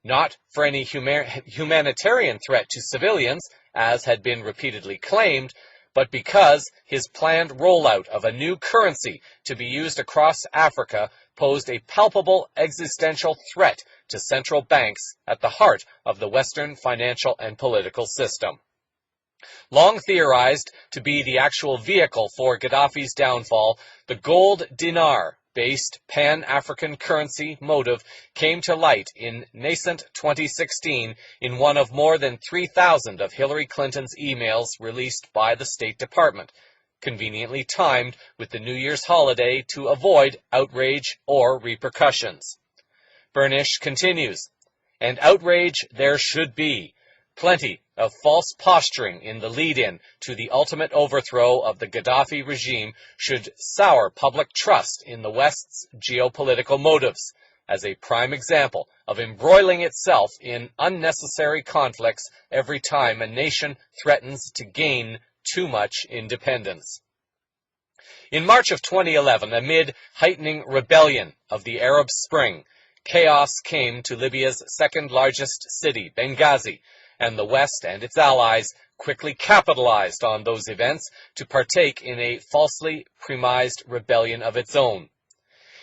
not for any humanitarian threat to civilians, as had been repeatedly claimed, but because his planned rollout of a new currency to be used across Africa posed a palpable existential threat to central banks at the heart of the Western financial and political system. Long theorized to be the actual vehicle for Gaddafi's downfall, the gold dinar-based Pan-African currency motive came to light in nascent 2016 in one of more than 3,000 of Hillary Clinton's emails released by the State Department, conveniently timed with the New Year's holiday to avoid outrage or repercussions. Bernish continues, and outrage there should be. Plenty of false posturing in the lead-in to the ultimate overthrow of the Gaddafi regime should sour public trust in the West's geopolitical motives, as a prime example of embroiling itself in unnecessary conflicts every time a nation threatens to gain too much independence. In March of 2011, amid heightening rebellion of the Arab Spring, chaos came to Libya's second-largest city, Benghazi, and the West and its allies quickly capitalized on those events to partake in a falsely premised rebellion of its own.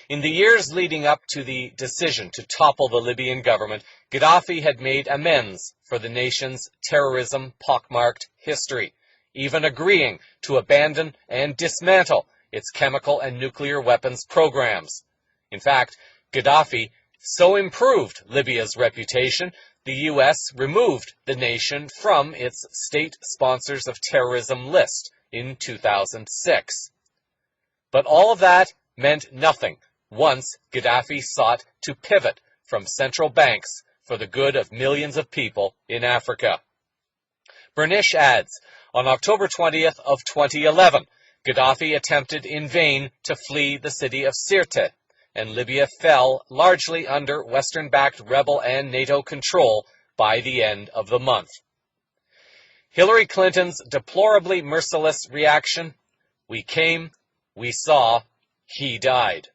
In the years leading up to the decision to topple the Libyan government, Gaddafi had made amends for the nation's terrorism-pockmarked history, even agreeing to abandon and dismantle its chemical and nuclear weapons programs. In fact, Gaddafi so improved Libya's reputation, the U.S. removed the nation from its State Sponsors of Terrorism list in 2006. But all of that meant nothing once Gaddafi sought to pivot from central banks for the good of millions of people in Africa. Bernish adds, on October 20th of 2011, Gaddafi attempted in vain to flee the city of Sirte, and Libya fell largely under Western-backed rebel and NATO control by the end of the month. Hillary Clinton's deplorably merciless reaction, "We came, we saw, he died,"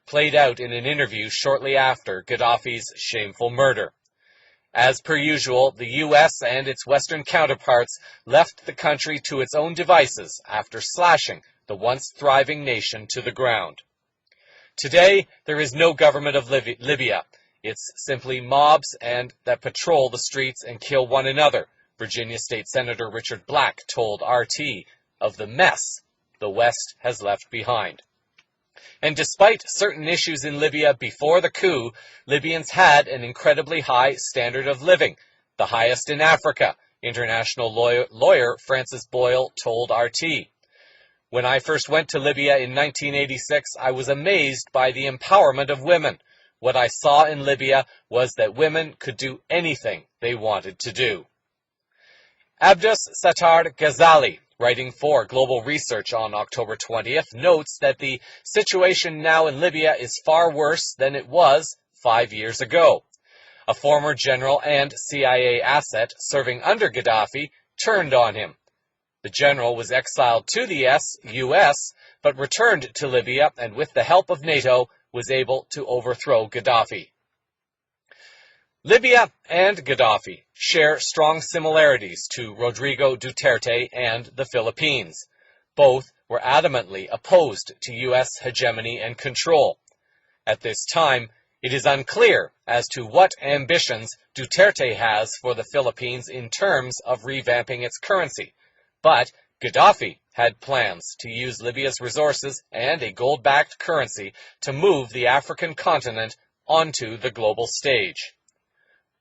played out in an interview shortly after Gaddafi's shameful murder. As per usual, the U.S. and its Western counterparts left the country to its own devices after slashing the once thriving nation to the ground. Today, there is no government of Libya. It's simply mobs and that patrol the streets and kill one another, Virginia State Senator Richard Black told RT of the mess the West has left behind. And despite certain issues in Libya before the coup, Libyans had an incredibly high standard of living, the highest in Africa, international lawyer Francis Boyle told RT. When I first went to Libya in 1986, I was amazed by the empowerment of women. What I saw in Libya was that women could do anything they wanted to do. Abdus Sattar Ghazali, writing for Global Research on October 20th, notes that the situation now in Libya is far worse than it was 5 years ago. A former general and CIA asset serving under Gaddafi turned on him. The general was exiled to the U.S., but returned to Libya and with the help of NATO was able to overthrow Gaddafi. Libya and Gaddafi share strong similarities to Rodrigo Duterte and the Philippines. Both were adamantly opposed to U.S. hegemony and control. At this time, it is unclear as to what ambitions Duterte has for the Philippines in terms of revamping its currency, but Gaddafi had plans to use Libya's resources and a gold-backed currency to move the African continent onto the global stage.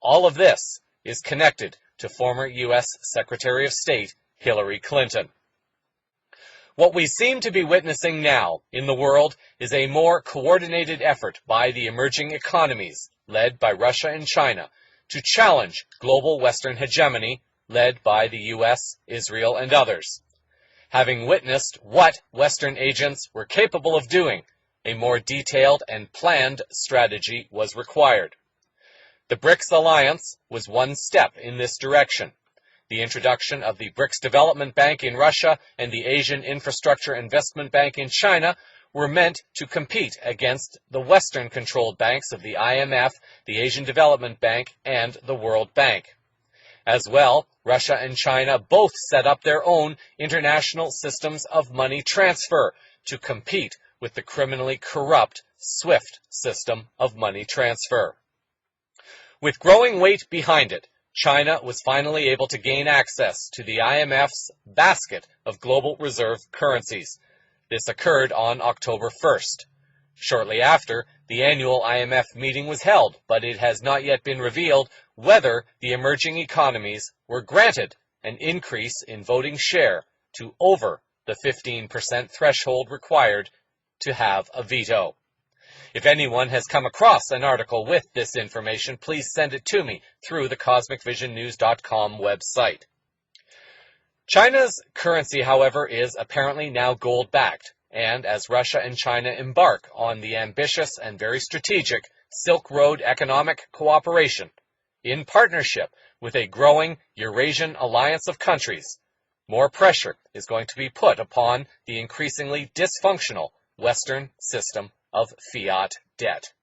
All of this is connected to former U.S. Secretary of State Hillary Clinton. What we seem to be witnessing now in the world is a more coordinated effort by the emerging economies, led by Russia and China, to challenge global Western hegemony, led by the U.S., Israel, and others. Having witnessed what Western agents were capable of doing, a more detailed and planned strategy was required. The BRICS alliance was one step in this direction. The introduction of the BRICS Development Bank in Russia and the Asian Infrastructure Investment Bank in China were meant to compete against the Western-controlled banks of the IMF, the Asian Development Bank, and the World Bank. As well, Russia and China both set up their own international systems of money transfer to compete with the criminally corrupt SWIFT system of money transfer. With growing weight behind it, China was finally able to gain access to the IMF's basket of global reserve currencies. This occurred on October 1st. Shortly after, the annual IMF meeting was held, but it has not yet been revealed whether the emerging economies were granted an increase in voting share to over the 15% threshold required to have a veto. If anyone has come across an article with this information, please send it to me through the CosmicVisionNews.com website. China's currency, however, is apparently now gold-backed, and as Russia and China embark on the ambitious and very strategic Silk Road economic cooperation, in partnership with a growing Eurasian alliance of countries, more pressure is going to be put upon the increasingly dysfunctional Western system of fiat debt.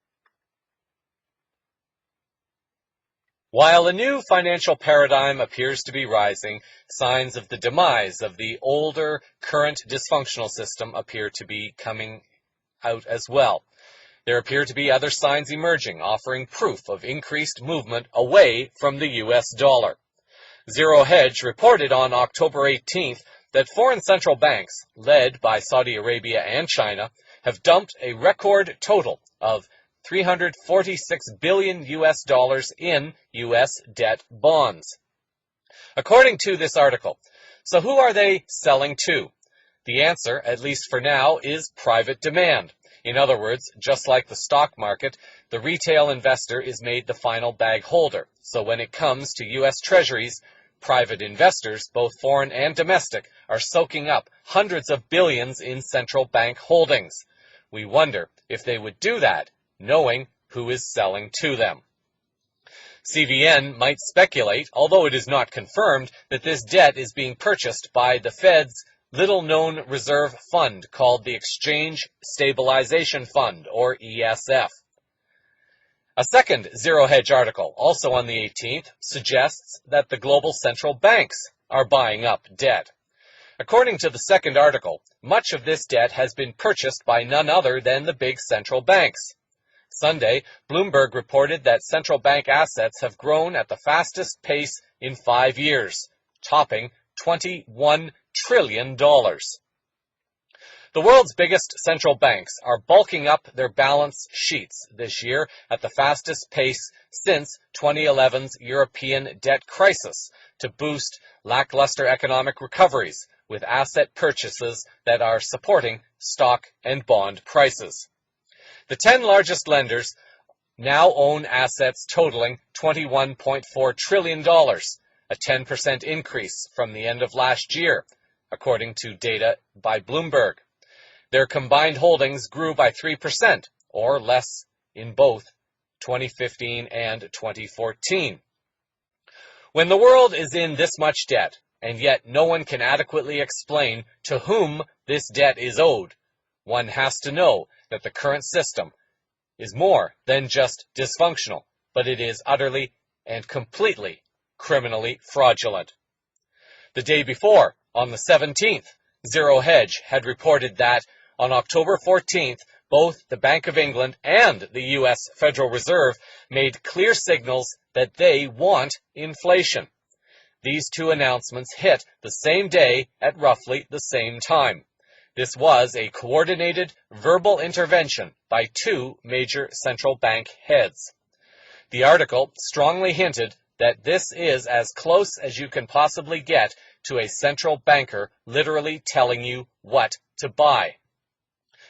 While a new financial paradigm appears to be rising, signs of the demise of the older, current dysfunctional system appear to be coming out as well. There appear to be other signs emerging, offering proof of increased movement away from the U.S. dollar. Zero Hedge reported on October 18th that foreign central banks, led by Saudi Arabia and China, have dumped a record total of $346 billion in U.S. debt bonds. According to this article, so who are they selling to? The answer, at least for now, is private demand. In other words, just like the stock market, the retail investor is made the final bag holder. So when it comes to U.S. Treasuries, private investors, both foreign and domestic, are soaking up hundreds of billions in central bank holdings. We wonder if they would do that, knowing who is selling to them. CVN might speculate, although it is not confirmed, that this debt is being purchased by the Fed's little-known reserve fund called the Exchange Stabilization Fund, or ESF. A second Zero Hedge article, also on the 18th, suggests that the global central banks are buying up debt. According to the second article, much of this debt has been purchased by none other than the big central banks. Sunday, Bloomberg reported that central bank assets have grown at the fastest pace in 5 years, topping $21 trillion. The world's biggest central banks are bulking up their balance sheets this year at the fastest pace since 2011's European debt crisis to boost lackluster economic recoveries with asset purchases that are supporting stock and bond prices. The 10 largest lenders now own assets totaling $21.4 trillion, a 10% increase from the end of last year, according to data by Bloomberg. Their combined holdings grew by 3%, or less in both 2015 and 2014. When the world is in this much debt, and yet no one can adequately explain to whom this debt is owed, one has to know that the current system is more than just dysfunctional, but it is utterly and completely criminally fraudulent. The day before, on the 17th, Zero Hedge had reported that on October 14th, both the Bank of England and the U.S. Federal Reserve made clear signals that they want inflation. These two announcements hit the same day at roughly the same time. This was a coordinated verbal intervention by two major central bank heads. The article strongly hinted that this is as close as you can possibly get to a central banker literally telling you what to buy.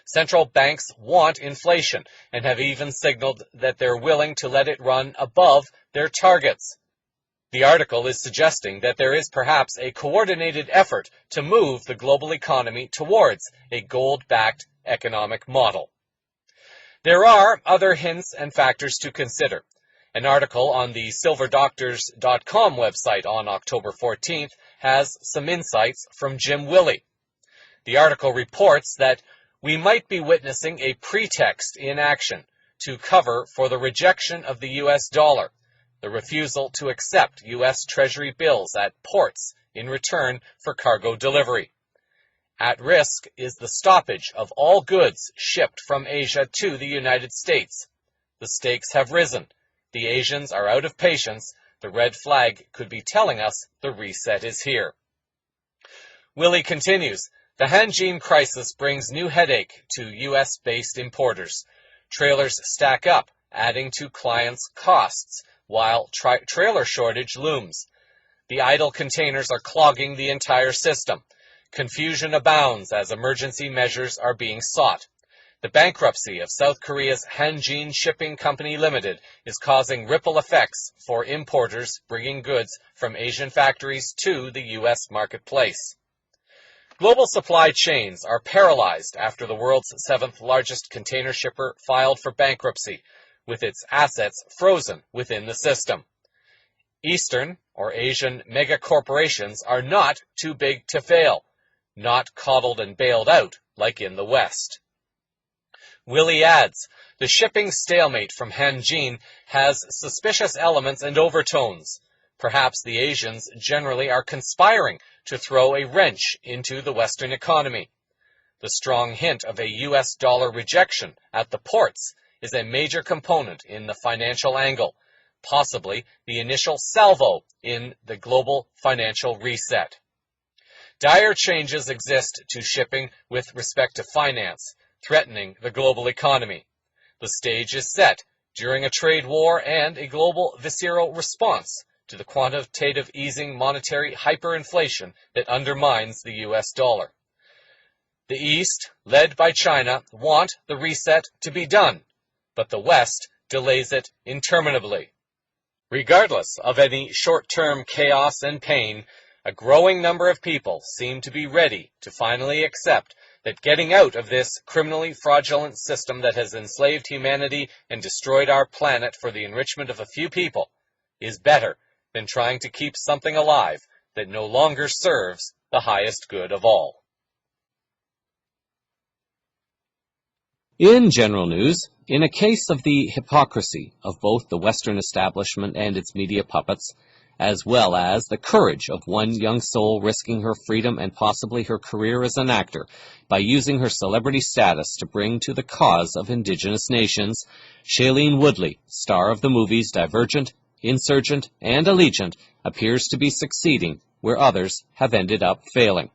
Central banks want inflation and have even signaled that they're willing to let it run above their targets. The article is suggesting that there is perhaps a coordinated effort to move the global economy towards a gold-backed economic model. There are other hints and factors to consider. An article on the silverdoctors.com website on October 14th has some insights from Jim Willey. The article reports that we might be witnessing a pretext in action to cover for the rejection of the U.S. dollar, the refusal to accept U.S. Treasury bills at ports in return for cargo delivery. At risk is the stoppage of all goods shipped from Asia to the United States. The stakes have risen. The Asians are out of patience. The red flag could be telling us the reset is here. Willey continues, the Hanjin crisis brings new headache to U.S.-based importers. Trailers stack up, adding to clients' costs, while trailer shortage looms. The idle containers are clogging the entire system. Confusion abounds as emergency measures are being sought. The bankruptcy of South Korea's Hanjin Shipping Company Limited is causing ripple effects for importers bringing goods from Asian factories to the U.S. marketplace. Global supply chains are paralyzed after the world's seventh largest container shipper filed for bankruptcy, with its assets frozen within the system. Eastern or Asian megacorporations are not too big to fail, not coddled and bailed out like in the West. Willey adds, the shipping stalemate from Hanjin has suspicious elements and overtones. Perhaps the Asians generally are conspiring to throw a wrench into the Western economy. The strong hint of a U.S. dollar rejection at the ports is a major component in the financial angle, possibly the initial salvo in the global financial reset. Dire changes exist to shipping with respect to finance, threatening the global economy. The stage is set during a trade war and a global visceral response to the quantitative easing monetary hyperinflation that undermines the U.S. dollar. The East, led by China, want the reset to be done, but the West delays it interminably. Regardless of any short-term chaos and pain, a growing number of people seem to be ready to finally accept that getting out of this criminally fraudulent system that has enslaved humanity and destroyed our planet for the enrichment of a few people is better than trying to keep something alive that no longer serves the highest good of all. In general news, in a case of the hypocrisy of both the Western establishment and its media puppets, as well as the courage of one young soul risking her freedom and possibly her career as an actor by using her celebrity status to bring to the cause of indigenous nations, Shailene Woodley, star of the movies Divergent, Insurgent, and Allegiant, appears to be succeeding where others have ended up failing.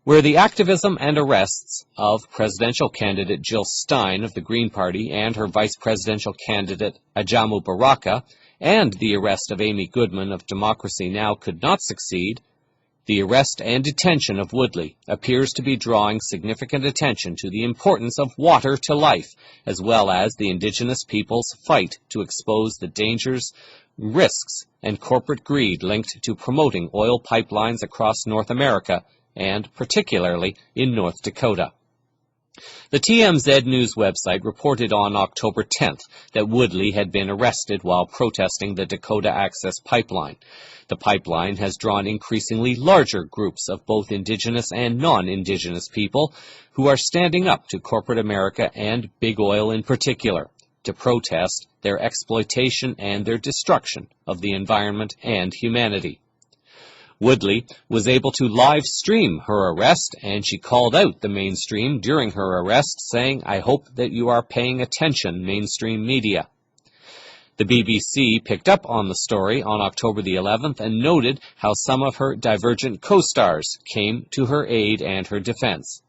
Where the activism and arrests of presidential candidate Jill Stein of the Green Party and her vice presidential candidate Ajamu Baraka and the arrest of Amy Goodman of Democracy Now! Could not succeed, the arrest and detention of Woodley appears to be drawing significant attention to the importance of water to life, as well as the indigenous people's fight to expose the dangers, risks, and corporate greed linked to promoting oil pipelines across North America, and particularly in North Dakota. The TMZ News website reported on October 10th that Woodley had been arrested while protesting the Dakota Access Pipeline. The pipeline has drawn increasingly larger groups of both indigenous and non-indigenous people who are standing up to corporate America and big oil in particular to protest their exploitation and their destruction of the environment and humanity. Woodley was able to live stream her arrest, and she called out the mainstream during her arrest, saying, "I hope that you are paying attention, mainstream media." The BBC picked up on the story on October the 11th and noted how some of her Divergent co-stars came to her aid and her defense.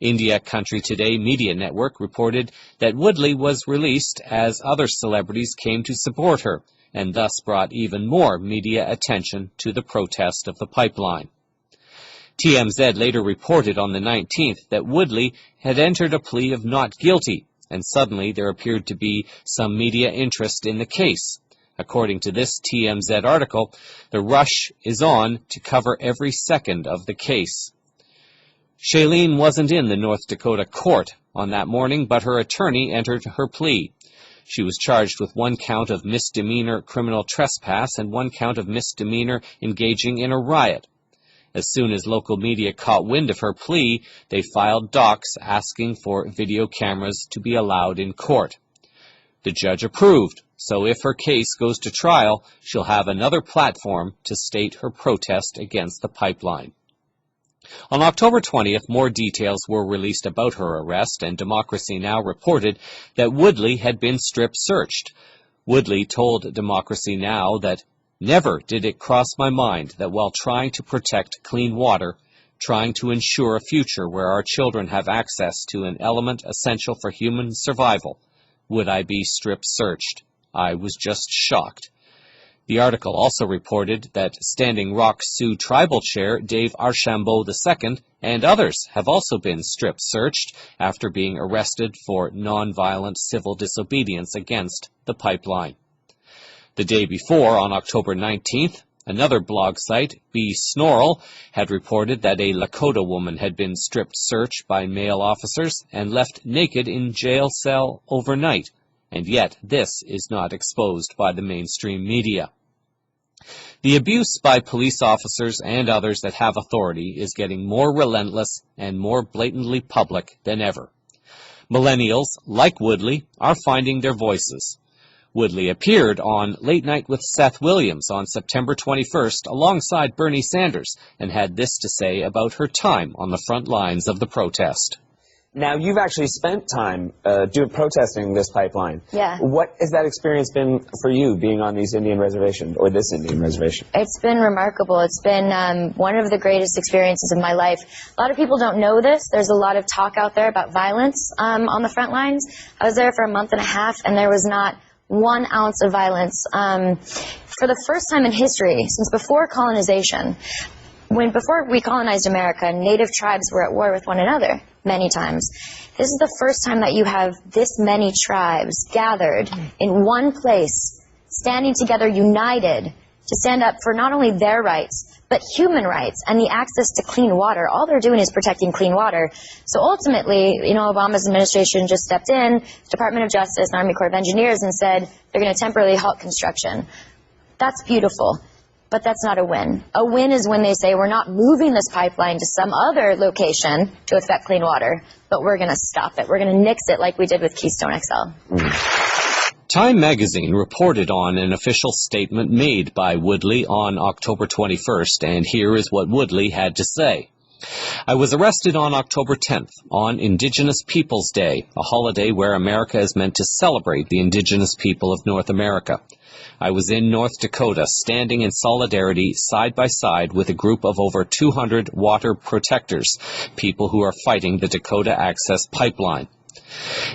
India Country Today Media Network reported that Woodley was released as other celebrities came to support her, and thus brought even more media attention to the protest of the pipeline. TMZ later reported on the 19th that Woodley had entered a plea of not guilty, and suddenly there appeared to be some media interest in the case. According to this TMZ article, the rush is on to cover every second of the case. Shailene wasn't in the North Dakota court on that morning, but her attorney entered her plea. She was charged with 1 count of misdemeanor criminal trespass and 1 count of misdemeanor engaging in a riot. As soon as local media caught wind of her plea, they filed docs asking for video cameras to be allowed in court. The judge approved, so if her case goes to trial, she'll have another platform to state her protest against the pipeline. On October 20th, more details were released about her arrest, and Democracy Now! Reported that Woodley had been strip-searched. Woodley told Democracy Now! That, "Never did it cross my mind that while trying to protect clean water, trying to ensure a future where our children have access to an element essential for human survival, would I be strip-searched. I was just shocked." The article also reported that Standing Rock Sioux Tribal Chair Dave Archambault II and others have also been strip-searched after being arrested for nonviolent civil disobedience against the pipeline. The day before, on October 19th, another blog site, B. Snorrel, had reported that a Lakota woman had been strip-searched by male officers and left naked in jail cell overnight, and yet this is not exposed by the mainstream media. The abuse by police officers and others that have authority is getting more relentless and more blatantly public than ever. Millennials, like Woodley, are finding their voices. Woodley appeared on Late Night with Seth Williams on September 21st alongside Bernie Sanders and had this to say about her time on the front lines of the protest. Now, you've actually spent time protesting this pipeline. Yeah. What has that experience been for you, being on these Indian reservations, or this Indian reservation? It's been remarkable. It's been one of the greatest experiences of my life. A lot of people don't know this. There's a lot of talk out there about violence on the front lines. I was there for a month and a half, and there was not 1 ounce of violence. For the first time in history, since before colonization, before we colonized America, native tribes were at war with one another many times. This is the first time that you have this many tribes gathered in one place, standing together, united, to stand up for not only their rights, but human rights and the access to clean water. All they're doing is protecting clean water. So ultimately, Obama's administration just stepped in, Department of Justice and Army Corps of Engineers, and said they're going to temporarily halt construction. That's beautiful. but that's not a win. A win is when they say we're not moving this pipeline to some other location to affect clean water, but we're going to stop it. We're going to nix it like we did with Keystone XL. Time magazine reported on an official statement made by Woodley on October 21st, and here is what Woodley had to say. I was arrested on October 10th, on Indigenous Peoples Day, a holiday where America is meant to celebrate the indigenous people of North America. I was in North Dakota, standing in solidarity side by side with a group of over 200 water protectors, people who are fighting the Dakota Access Pipeline.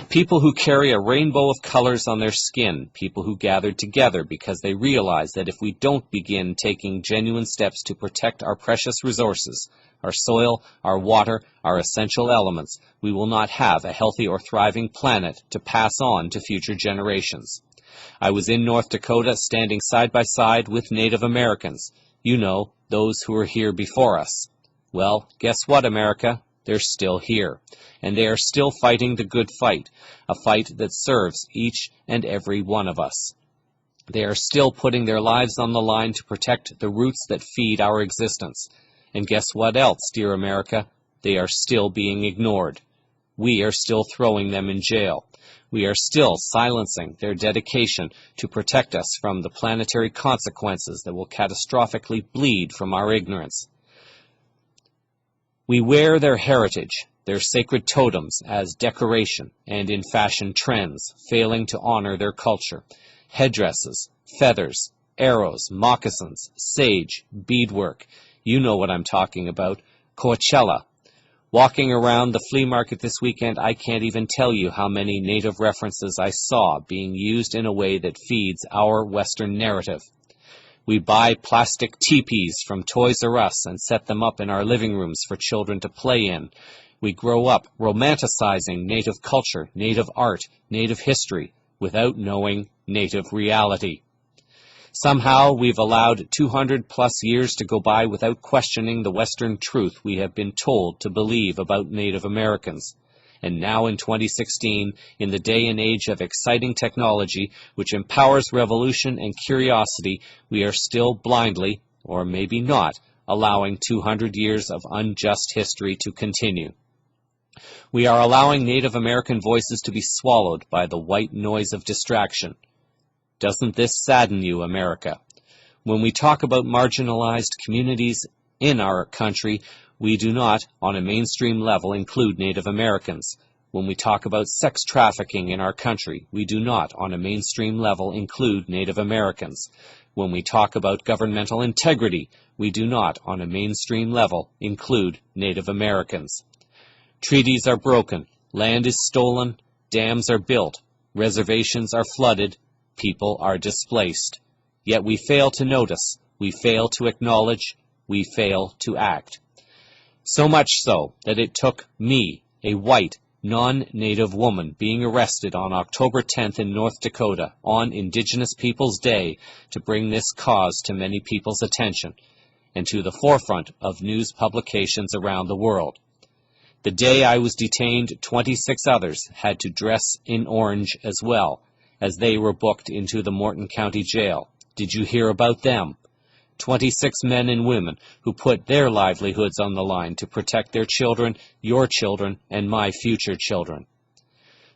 People who carry a rainbow of colors on their skin, people who gathered together because they realize that if we don't begin taking genuine steps to protect our precious resources, our soil, our water, our essential elements, we will not have a healthy or thriving planet to pass on to future generations. I was in North Dakota standing side by side with Native Americans, you know, those who were here before us. Well, guess what, America? They're still here, and they are still fighting the good fight, a fight that serves each and every one of us. They are still putting their lives on the line to protect the roots that feed our existence. And guess what else, dear America? They are still being ignored. We are still throwing them in jail. We are still silencing their dedication to protect us from the planetary consequences that will catastrophically bleed from our ignorance. We wear their heritage, their sacred totems, as decoration and in fashion trends, failing to honor their culture. Headdresses, feathers, arrows, moccasins, sage, beadwork. You know what I'm talking about. Coachella. Walking around the flea market this weekend, I can't even tell you how many Native references I saw being used in a way that feeds our Western narrative. We buy plastic teepees from Toys R Us and set them up in our living rooms for children to play in. We grow up romanticizing Native culture, Native art, Native history, without knowing Native reality. Somehow we've allowed 200-plus years to go by without questioning the Western truth we have been told to believe about Native Americans. And now in 2016, in the day and age of exciting technology, which empowers revolution and curiosity, we are still blindly, or maybe not, allowing 200 years of unjust history to continue. We are allowing Native American voices to be swallowed by the white noise of distraction. Doesn't this sadden you, America? When we talk about marginalized communities in our country, we do not, on a mainstream level, include Native Americans. When we talk about sex trafficking in our country, we do not, on a mainstream level, include Native Americans. When we talk about governmental integrity, we do not, on a mainstream level, include Native Americans. Treaties are broken, land is stolen, dams are built, reservations are flooded, people are displaced. Yet we fail to notice, we fail to acknowledge, we fail to act. So much so that it took me, a white, non-Native woman, being arrested on October 10th in North Dakota on Indigenous Peoples Day to bring this cause to many people's attention and to the forefront of news publications around the world. The day I was detained, 26 others had to dress in orange as well, as they were booked into the Morton County Jail. Did you hear about them? 26 men and women who put their livelihoods on the line to protect their children, your children, and my future children.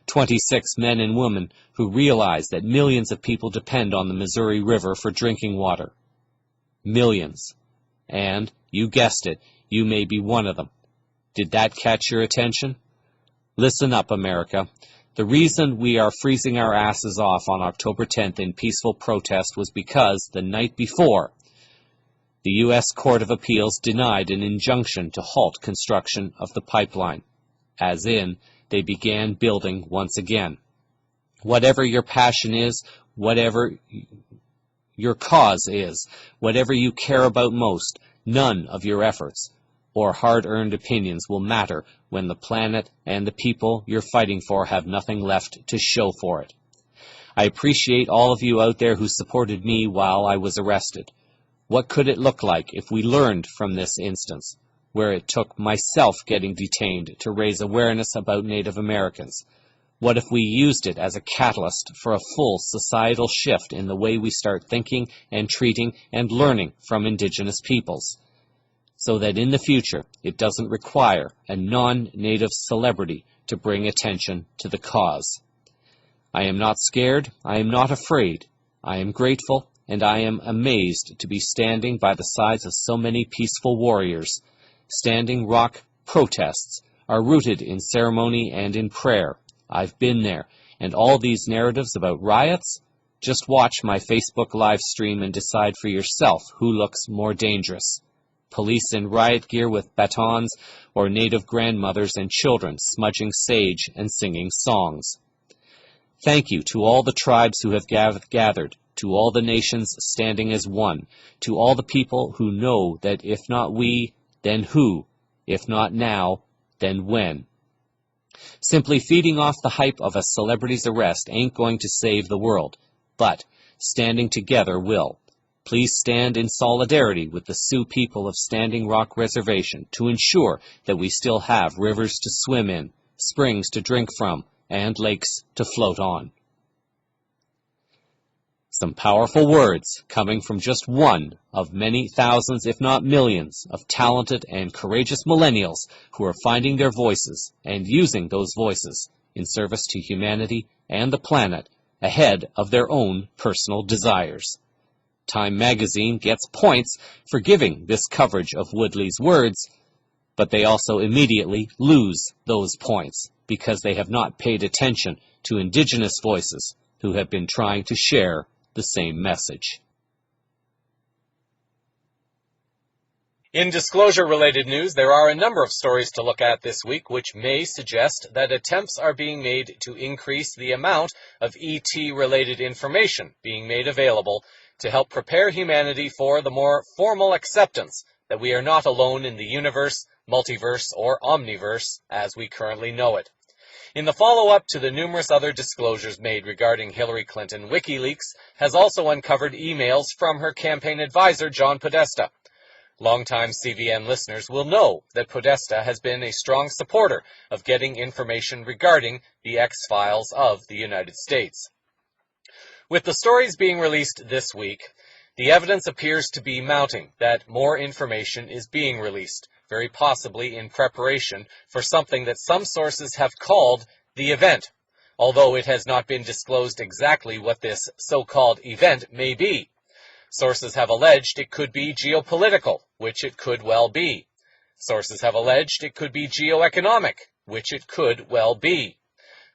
26 men and women who realize that millions of people depend on the Missouri River for drinking water. Millions. And, you guessed it, you may be one of them. Did that catch your attention? Listen up, America. The reason we are freezing our asses off on October 10th in peaceful protest was because the night before, the U.S. Court of Appeals denied an injunction to halt construction of the pipeline, as in, they began building once again. Whatever your passion is, whatever your cause is, whatever you care about most, none of your efforts or hard-earned opinions will matter when the planet and the people you're fighting for have nothing left to show for it. I appreciate all of you out there who supported me while I was arrested. What could it look like if we learned from this instance, where it took myself getting detained to raise awareness about Native Americans? What if we used it as a catalyst for a full societal shift in the way we start thinking and treating and learning from Indigenous peoples, so that in the future it doesn't require a non-native celebrity to bring attention to the cause? I am not scared, I am not afraid, I am grateful, and I am amazed to be standing by the sides of so many peaceful warriors. Standing Rock protests are rooted in ceremony and in prayer. I've been there, and all these narratives about riots? Just watch my Facebook live stream and decide for yourself who looks more dangerous. Police in riot gear with batons, or native grandmothers and children smudging sage and singing songs. Thank you to all the tribes who have gathered, to all the nations standing as one, to all the people who know that if not we, then who? If not now, then when? Simply feeding off the hype of a celebrity's arrest ain't going to save the world, but standing together will. Please stand in solidarity with the Sioux people of Standing Rock Reservation to ensure that we still have rivers to swim in, springs to drink from, and lakes to float on. Some powerful words coming from just one of many thousands, if not millions, of talented and courageous millennials who are finding their voices and using those voices in service to humanity and the planet ahead of their own personal desires. Time magazine gets points for giving this coverage of Woodley's words, but they also immediately lose those points because they have not paid attention to Indigenous voices who have been trying to share the same message. In disclosure-related news, there are a number of stories to look at this week which may suggest that attempts are being made to increase the amount of ET-related information being made available to help prepare humanity for the more formal acceptance that we are not alone in the universe, multiverse, or omniverse as we currently know it. In the follow-up to the numerous other disclosures made regarding Hillary Clinton, WikiLeaks has also uncovered emails from her campaign advisor, John Podesta. Longtime CVN listeners will know that Podesta has been a strong supporter of getting information regarding the X-Files of the United States. With the stories being released this week, the evidence appears to be mounting that more information is being released, very possibly in preparation for something that some sources have called the event, although it has not been disclosed exactly what this so-called event may be. Sources have alleged it could be geopolitical, which it could well be. Sources have alleged it could be geoeconomic, which it could well be.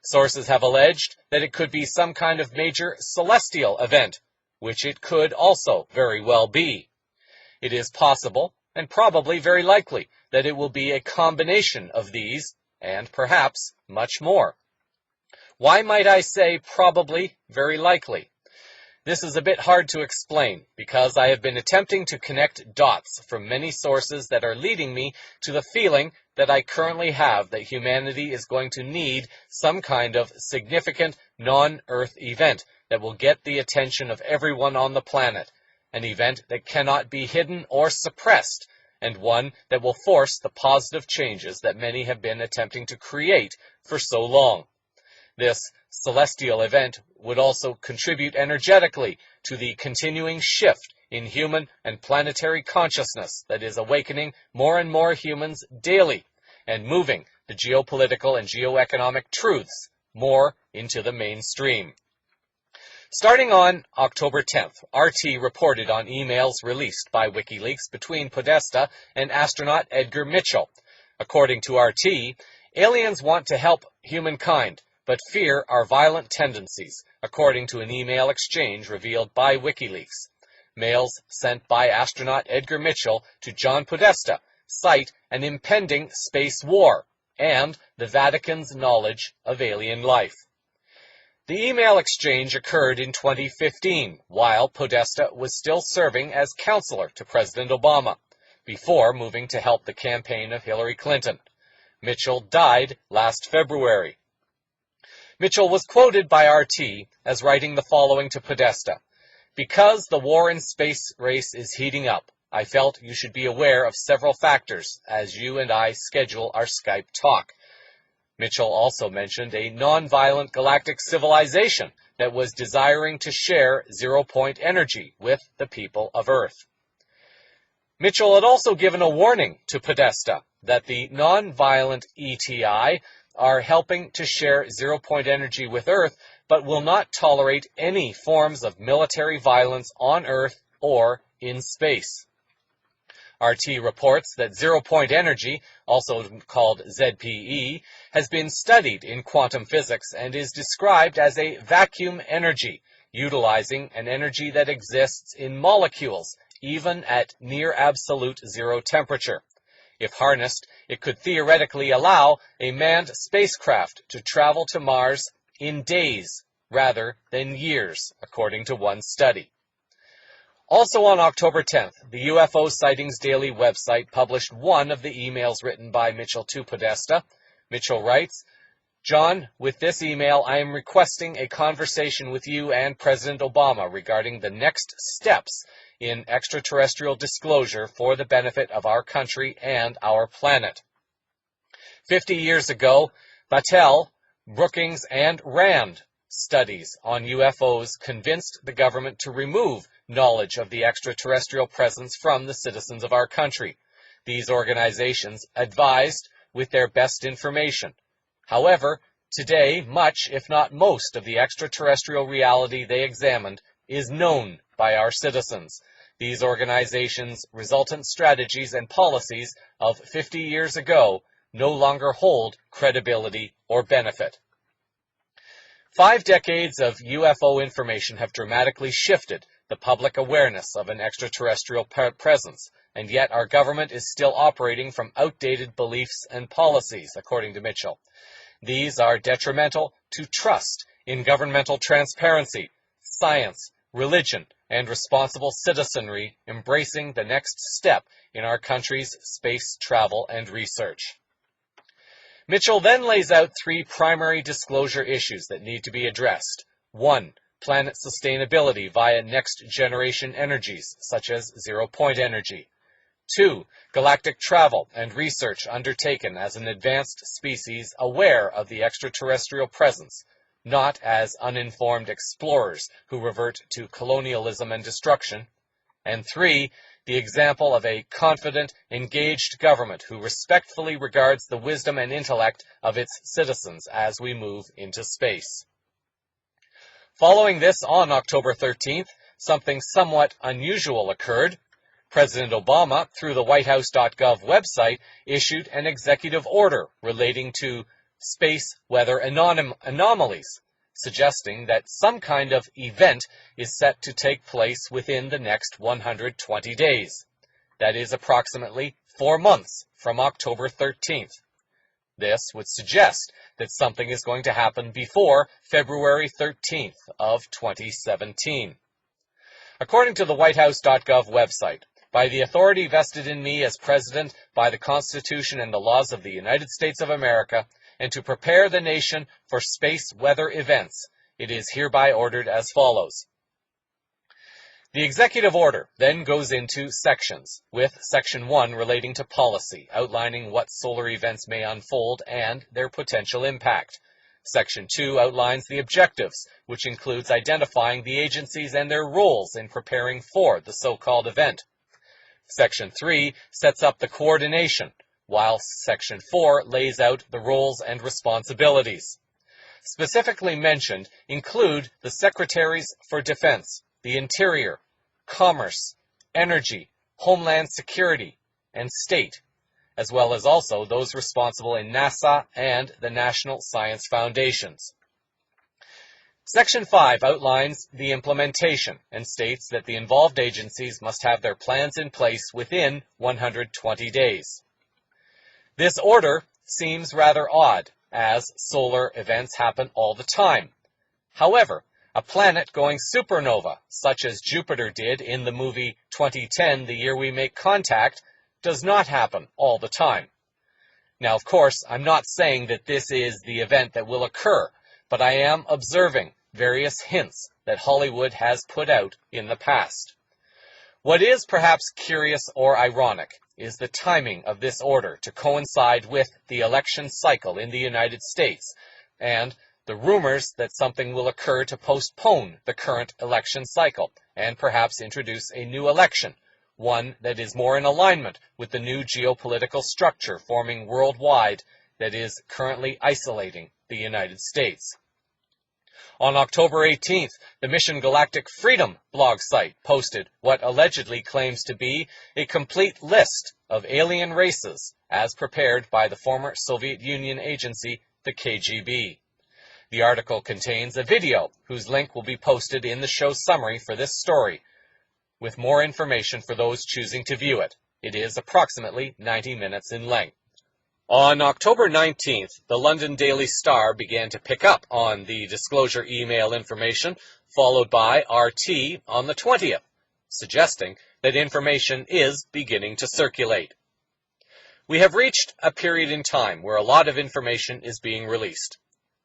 Sources have alleged that it could be some kind of major celestial event, which it could also very well be. It is possible, and probably very likely, that it will be a combination of these, and perhaps much more. Why might I say probably, very likely? This is a bit hard to explain, because I have been attempting to connect dots from many sources that are leading me to the feeling that I currently have that humanity is going to need some kind of significant non-Earth event that will get the attention of everyone on the planet, an event that cannot be hidden or suppressed, and one that will force the positive changes that many have been attempting to create for so long. This celestial event would also contribute energetically to the continuing shift in human and planetary consciousness that is awakening more and more humans daily and moving the geopolitical and geoeconomic truths more into the mainstream. Starting on October 10th, RT reported on emails released by WikiLeaks between Podesta and astronaut Edgar Mitchell. According to RT, aliens want to help humankind, but fear our violent tendencies, according to an email exchange revealed by WikiLeaks. Mails sent by astronaut Edgar Mitchell to John Podesta cite an impending space war and the Vatican's knowledge of alien life. The email exchange occurred in 2015, while Podesta was still serving as counselor to President Obama, before moving to help the campaign of Hillary Clinton. Mitchell died last February. Mitchell was quoted by RT as writing the following to Podesta: "Because the war in space race is heating up, I felt you should be aware of several factors as you and I schedule our Skype talk. Mitchell also mentioned a non-violent galactic civilization that was desiring to share zero-point energy with the people of Earth. Mitchell had also given a warning to Podesta that the non-violent ETI are helping to share zero-point energy with Earth, but will not tolerate any forms of military violence on Earth or in space. RT reports that zero-point energy, also called ZPE, has been studied in quantum physics and is described as a vacuum energy, utilizing an energy that exists in molecules, even at near absolute zero temperature. If harnessed, it could theoretically allow a manned spacecraft to travel to Mars in days rather than years, according to one study. Also on October 10th, the UFO Sightings Daily website published one of the emails written by Mitchell to Podesta. Mitchell writes, "John, with this email, I am requesting a conversation with you and President Obama regarding the next steps in extraterrestrial disclosure for the benefit of our country and our planet. 50 years ago, Battelle, Brookings, and Rand studies on UFOs convinced the government to remove knowledge of the extraterrestrial presence from the citizens of our country. These organizations advised with their best information. However, today, much, if not most, of the extraterrestrial reality they examined is known by our citizens. These organizations' resultant strategies and policies of 50 years ago no longer hold credibility or benefit." 5 decades of UFO information have dramatically shifted the public awareness of an extraterrestrial presence, and yet our government is still operating from outdated beliefs and policies, according to Mitchell. These are detrimental to trust in governmental transparency, science, religion, and responsible citizenry embracing the next step in our country's space travel and research. Mitchell then lays out 3 primary disclosure issues that need to be addressed. 1. Planet sustainability via next-generation energies, such as zero-point energy. 2. Galactic travel and research undertaken as an advanced species aware of the extraterrestrial presence, not as uninformed explorers who revert to colonialism and destruction. And 3. The example of a confident, engaged government who respectfully regards the wisdom and intellect of its citizens as we move into space. Following this, on October 13th, something somewhat unusual occurred. President Obama, through the whitehouse.gov website, issued an executive order relating to space weather anomalies, suggesting that some kind of event is set to take place within the next 120 days. That is approximately 4 months from October 13th. This would suggest that something is going to happen before February 13th of 2017. According to the whitehouse.gov website, by the authority vested in me as President by the Constitution and the laws of the United States of America, and to prepare the nation for space weather events, it is hereby ordered as follows. The executive order then goes into sections, with Section 1 relating to policy, outlining what solar events may unfold and their potential impact. Section 2 outlines the objectives, which includes identifying the agencies and their roles in preparing for the so-called event. Section 3 sets up the coordination, while Section 4 lays out the roles and responsibilities. Specifically mentioned include the Secretaries for Defense, the Interior, Commerce, Energy, Homeland Security, and State, as well as also those responsible in NASA and the National Science Foundations. Section 5 outlines the implementation and states that the involved agencies must have their plans in place within 120 days. This order seems rather odd, as solar events happen all the time. However, a planet going supernova, such as Jupiter did in the movie 2010, The Year We Make Contact, does not happen all the time. Now, of course, I'm not saying that this is the event that will occur, but I am observing various hints that Hollywood has put out in the past. What is perhaps curious or ironic is the timing of this order to coincide with the election cycle in the United States, and the rumors that something will occur to postpone the current election cycle and perhaps introduce a new election, one that is more in alignment with the new geopolitical structure forming worldwide that is currently isolating the United States. On October 18th, the Mission Galactic Freedom blog site posted what allegedly claims to be a complete list of alien races as prepared by the former Soviet Union agency, the KGB. The article contains a video whose link will be posted in the show summary for this story, with more information for those choosing to view it. It is approximately 90 minutes in length. On October 19th, the London Daily Star began to pick up on the disclosure email information, followed by RT on the 20th, suggesting that information is beginning to circulate. We have reached a period in time where a lot of information is being released.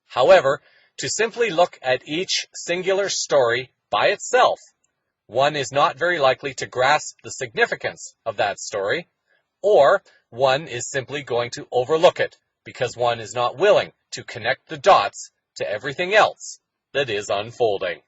However, to simply look at each singular story by itself, one is not very likely to grasp the significance of that story, or one is simply going to overlook it because one is not willing to connect the dots to everything else that is unfolding.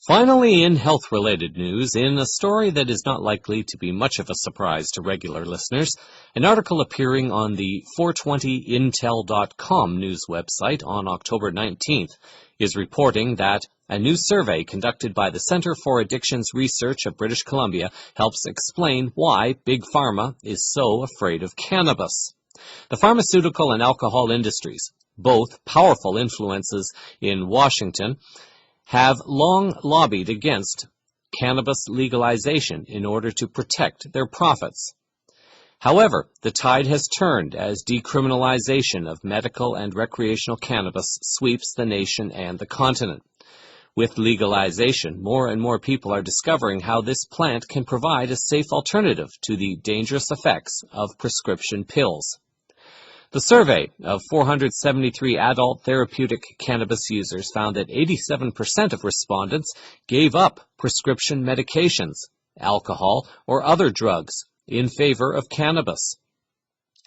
Finally, in health-related news, in a story that is not likely to be much of a surprise to regular listeners, an article appearing on the 420intel.com news website on October 19th is reporting that a new survey conducted by the Center for Addictions Research of British Columbia helps explain why Big Pharma is so afraid of cannabis. The pharmaceutical and alcohol industries, both powerful influences in Washington, have long lobbied against cannabis legalization in order to protect their profits. However, the tide has turned as decriminalization of medical and recreational cannabis sweeps the nation and the continent. With legalization, more and more people are discovering how this plant can provide a safe alternative to the dangerous effects of prescription pills. The survey of 473 adult therapeutic cannabis users found that 87% of respondents gave up prescription medications, alcohol, or other drugs in favor of cannabis.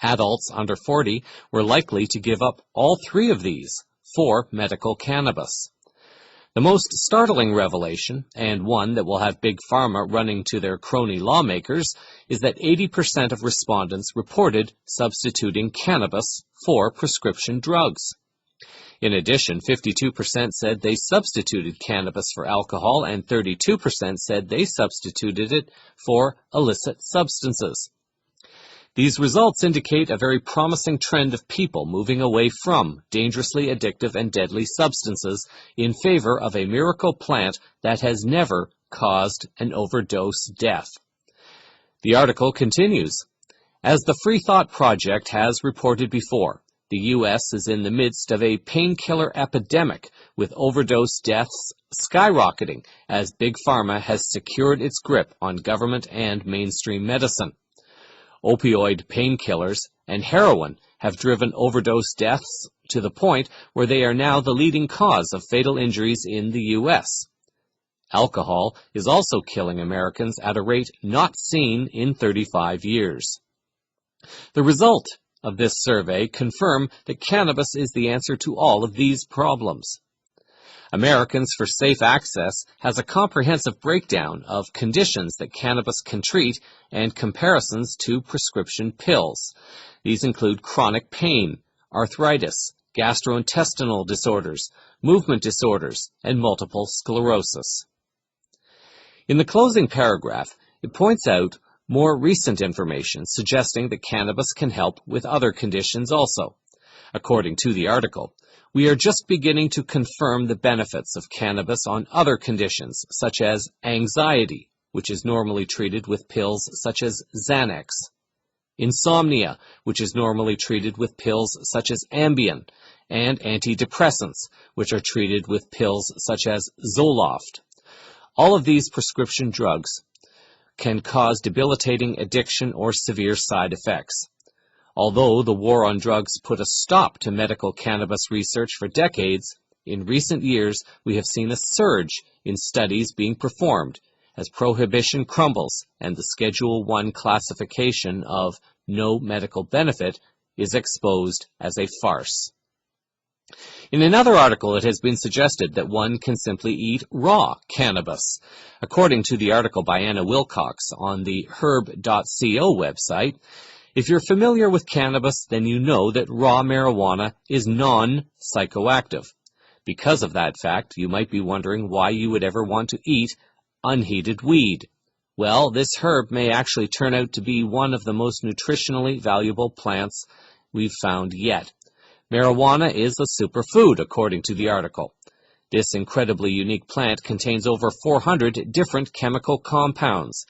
Adults under 40 were likely to give up all three of these for medical cannabis. The most startling revelation, and one that will have Big Pharma running to their crony lawmakers, is that 80% of respondents reported substituting cannabis for prescription drugs. In addition, 52% said they substituted cannabis for alcohol, and 32% said they substituted it for illicit substances. These results indicate a very promising trend of people moving away from dangerously addictive and deadly substances in favor of a miracle plant that has never caused an overdose death. The article continues. As the Free Thought Project has reported before, the U.S. is in the midst of a painkiller epidemic with overdose deaths skyrocketing as Big Pharma has secured its grip on government and mainstream medicine. Opioid painkillers and heroin have driven overdose deaths to the point where they are now the leading cause of fatal injuries in the U.S. Alcohol is also killing Americans at a rate not seen in 35 years. The result of this survey confirm that cannabis is the answer to all of these problems. Americans for Safe Access has a comprehensive breakdown of conditions that cannabis can treat and comparisons to prescription pills. These include chronic pain, arthritis, gastrointestinal disorders, movement disorders, and multiple sclerosis. In the closing paragraph, it points out more recent information suggesting that cannabis can help with other conditions also. According to the article, we are just beginning to confirm the benefits of cannabis on other conditions, such as anxiety, which is normally treated with pills such as Xanax, insomnia, which is normally treated with pills such as Ambien, and antidepressants, which are treated with pills such as Zoloft. All of these prescription drugs can cause debilitating addiction or severe side effects. Although the war on drugs put a stop to medical cannabis research for decades, in recent years we have seen a surge in studies being performed as prohibition crumbles and the Schedule I classification of no medical benefit is exposed as a farce. In another article, it has been suggested that one can simply eat raw cannabis. According to the article by Anna Wilcox on the herb.co website, if you're familiar with cannabis, then you know that raw marijuana is non-psychoactive. Because of that fact, you might be wondering why you would ever want to eat unheated weed. Well, this herb may actually turn out to be one of the most nutritionally valuable plants we've found yet. Marijuana is a superfood, according to the article. This incredibly unique plant contains over 400 different chemical compounds.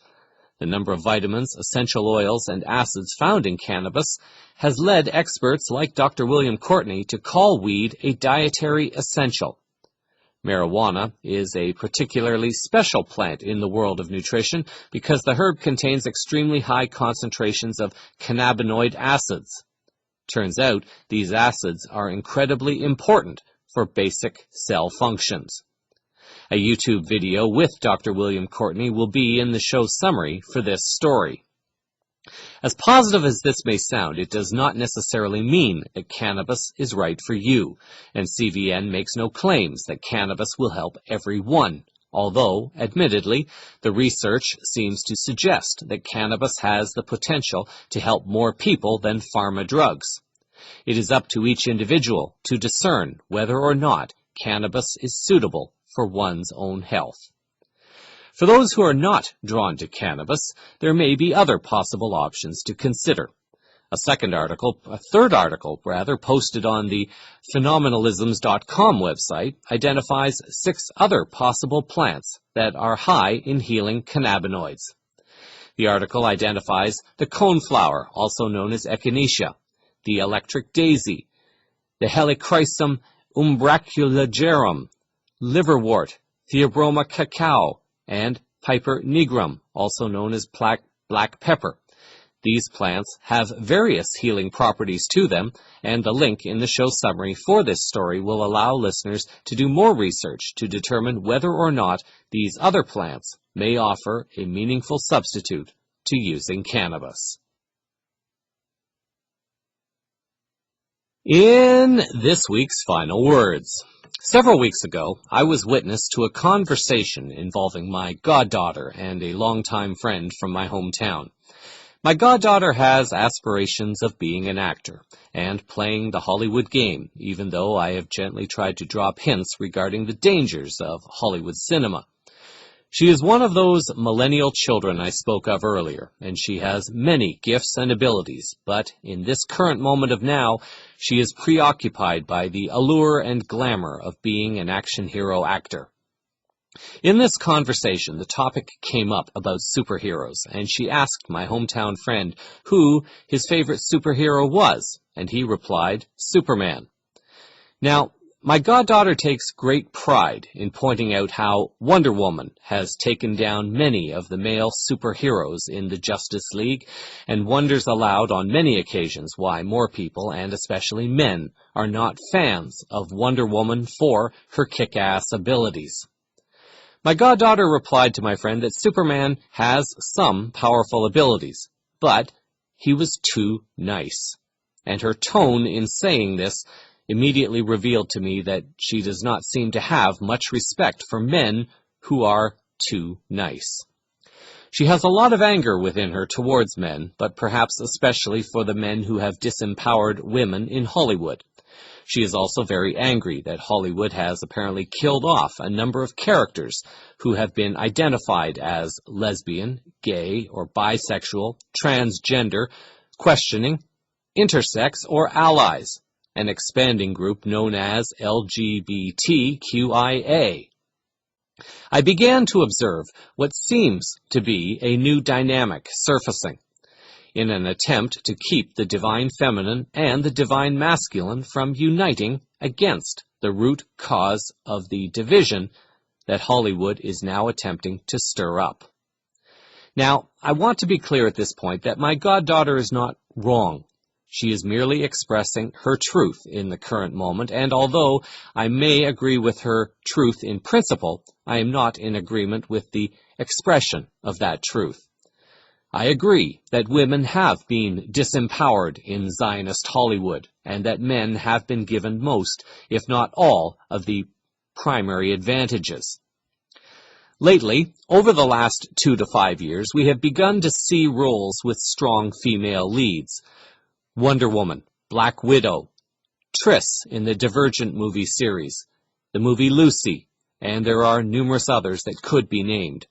The number of vitamins, essential oils, and acids found in cannabis has led experts like Dr. William Courtney to call weed a dietary essential. Marijuana is a particularly special plant in the world of nutrition because the herb contains extremely high concentrations of cannabinoid acids. Turns out these acids are incredibly important for basic cell functions. A YouTube video with Dr. William Courtney will be in the show summary for this story. As positive as this may sound, it does not necessarily mean that cannabis is right for you, and CVN makes no claims that cannabis will help everyone, although, admittedly, the research seems to suggest that cannabis has the potential to help more people than pharma drugs. It is up to each individual to discern whether or not cannabis is suitable for one's own health. For those who are not drawn to cannabis, there may be other possible options to consider. A third article, posted on the phenomenalisms.com website identifies 6 other possible plants that are high in healing cannabinoids. The article identifies the coneflower, also known as echinacea, the electric daisy, the Helichrysum umbraculagerum, liverwort, Theobroma cacao, and Piper nigrum, also known as black pepper. These plants have various healing properties to them, and the link in the show summary for this story will allow listeners to do more research to determine whether or not these other plants may offer a meaningful substitute to using cannabis. In this week's final words. Several weeks ago, I was witness to a conversation involving my goddaughter and a longtime friend from my hometown. My goddaughter has aspirations of being an actor and playing the Hollywood game, even though I have gently tried to drop hints regarding the dangers of Hollywood cinema. She is one of those millennial children I spoke of earlier, and she has many gifts and abilities, but in this current moment of now, she is preoccupied by the allure and glamour of being an action hero actor. In this conversation, the topic came up about superheroes, and she asked my hometown friend who his favorite superhero was, and he replied, Superman. Now, my goddaughter takes great pride in pointing out how Wonder Woman has taken down many of the male superheroes in the Justice League, and wonders aloud on many occasions why more people, and especially men, are not fans of Wonder Woman for her kick-ass abilities. My goddaughter replied to my friend that Superman has some powerful abilities, but he was too nice. And her tone in saying this immediately revealed to me that she does not seem to have much respect for men who are too nice. She has a lot of anger within her towards men, but perhaps especially for the men who have disempowered women in Hollywood. She is also very angry that Hollywood has apparently killed off a number of characters who have been identified as lesbian, gay, or bisexual, transgender, questioning, intersex, or allies, an expanding group known as LGBTQIA. I began to observe what seems to be a new dynamic surfacing in an attempt to keep the divine feminine and the divine masculine from uniting against the root cause of the division that Hollywood is now attempting to stir up. Now, I want to be clear at this point that my goddaughter is not wrong. She is merely expressing her truth in the current moment, and although I may agree with her truth in principle, I am not in agreement with the expression of that truth. I agree that women have been disempowered in Zionist Hollywood, and that men have been given most, if not all, of the primary advantages. Lately, over the last 2 to 5 years, we have begun to see roles with strong female leads. Wonder Woman, Black Widow, Triss in the Divergent movie series, the movie Lucy, and there are numerous others that could be named.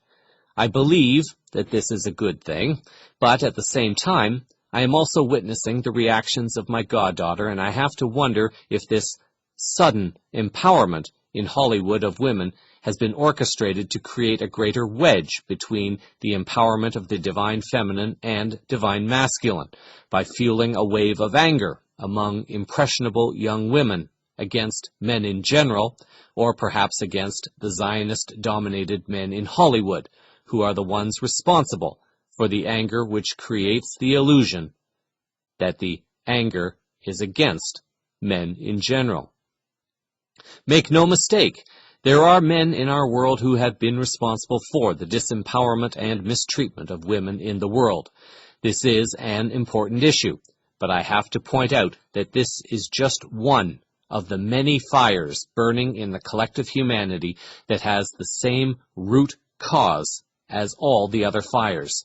I believe that this is a good thing, but at the same time, I am also witnessing the reactions of my goddaughter, and I have to wonder if this sudden empowerment in Hollywood of women has been orchestrated to create a greater wedge between the empowerment of the divine feminine and divine masculine, by fueling a wave of anger among impressionable young women against men in general, or perhaps against the Zionist-dominated men in Hollywood, who are the ones responsible for the anger which creates the illusion that the anger is against men in general. Make no mistake, there are men in our world who have been responsible for the disempowerment and mistreatment of women in the world. This is an important issue, but I have to point out that this is just one of the many fires burning in the collective humanity that has the same root cause as all the other fires.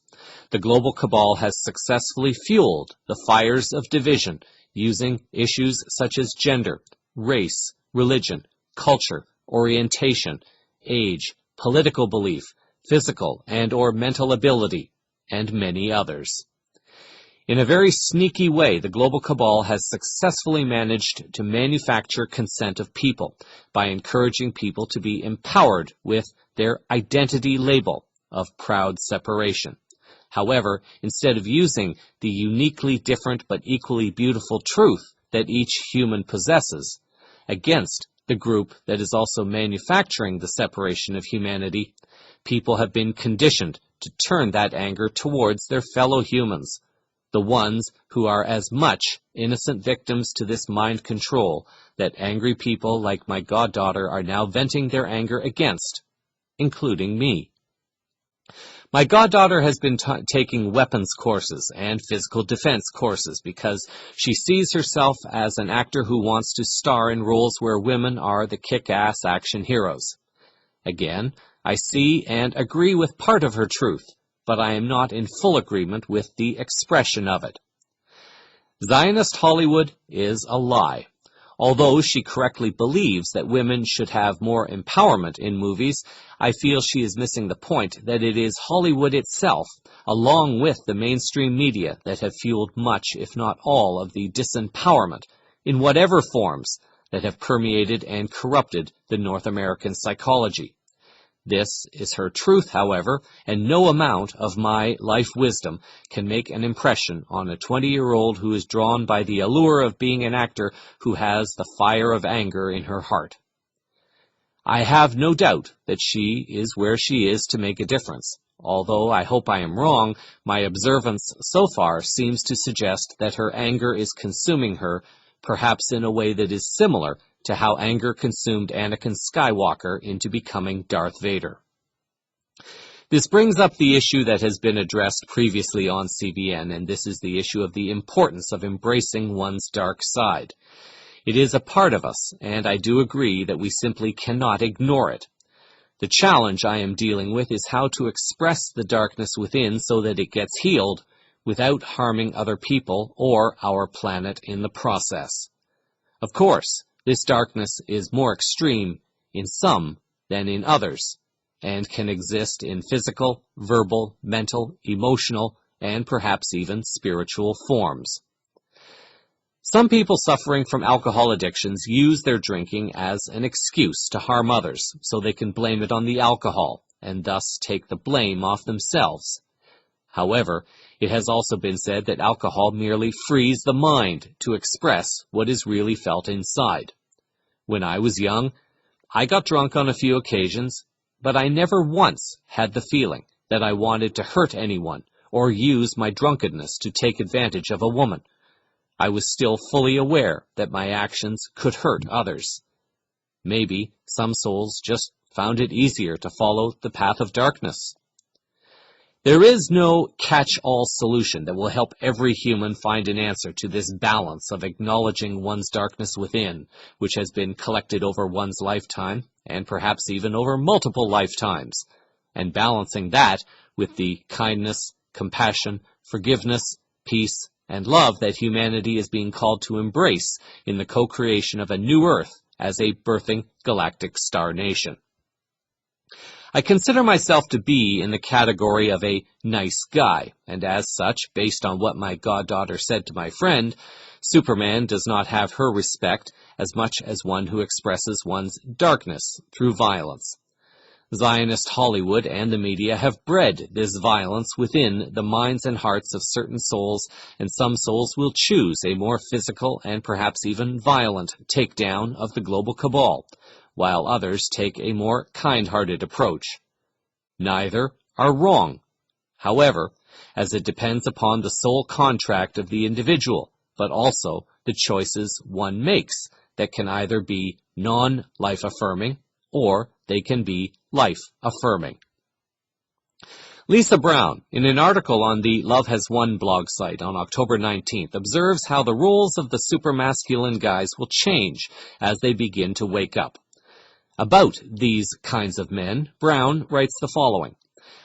The global cabal has successfully fueled the fires of division using issues such as gender, race, religion, culture, orientation, age, political belief, physical and/or mental ability, and many others. In a very sneaky way, the global cabal has successfully managed to manufacture consent of people by encouraging people to be empowered with their identity label of proud separation. However, instead of using the uniquely different but equally beautiful truth that each human possesses against the group that is also manufacturing the separation of humanity, people have been conditioned to turn that anger towards their fellow humans, the ones who are as much innocent victims to this mind control that angry people like my goddaughter are now venting their anger against, including me. My goddaughter has been taking weapons courses and physical defense courses because she sees herself as an actor who wants to star in roles where women are the kick-ass action heroes. Again, I see and agree with part of her truth, but I am not in full agreement with the expression of it. Zionist Hollywood is a lie. Although she correctly believes that women should have more empowerment in movies, I feel she is missing the point that it is Hollywood itself, along with the mainstream media, that have fueled much, if not all, of the disempowerment, in whatever forms, that have permeated and corrupted the North American psychology. This is her truth, however, and no amount of my life wisdom can make an impression on a 20-year-old who is drawn by the allure of being an actor who has the fire of anger in her heart. I have no doubt that she is where she is to make a difference. Although I hope I am wrong, my observance so far seems to suggest that her anger is consuming her, perhaps in a way that is similar to how anger consumed Anakin Skywalker into becoming Darth Vader. This brings up the issue that has been addressed previously on CVN, and this is the issue of the importance of embracing one's dark side. It is a part of us, and I do agree that we simply cannot ignore it. The challenge I am dealing with is how to express the darkness within so that it gets healed without harming other people or our planet in the process. Of course, this darkness is more extreme in some than in others, and can exist in physical, verbal, mental, emotional, and perhaps even spiritual forms. Some people suffering from alcohol addictions use their drinking as an excuse to harm others, so they can blame it on the alcohol, and thus take the blame off themselves. However, it has also been said that alcohol merely frees the mind to express what is really felt inside. When I was young, I got drunk on a few occasions, but I never once had the feeling that I wanted to hurt anyone or use my drunkenness to take advantage of a woman. I was still fully aware that my actions could hurt others. Maybe some souls just found it easier to follow the path of darkness. There is no catch-all solution that will help every human find an answer to this balance of acknowledging one's darkness within, which has been collected over one's lifetime, and perhaps even over multiple lifetimes, and balancing that with the kindness, compassion, forgiveness, peace, and love that humanity is being called to embrace in the co-creation of a new Earth as a birthing galactic star nation. I consider myself to be in the category of a nice guy, and as such, based on what my goddaughter said to my friend, Superman does not have her respect as much as one who expresses one's darkness through violence. Zionist Hollywood and the media have bred this violence within the minds and hearts of certain souls, and some souls will choose a more physical and perhaps even violent takedown of the global cabal, while others take a more kind-hearted approach. Neither are wrong, however, as it depends upon the soul contract of the individual, but also the choices one makes that can either be non-life affirming or they can be life-affirming. Lisa Brown, in an article on the Love Has Won blog site on October 19th, observes how the roles of the supermasculine guys will change as they begin to wake up. About these kinds of men, Brown writes the following: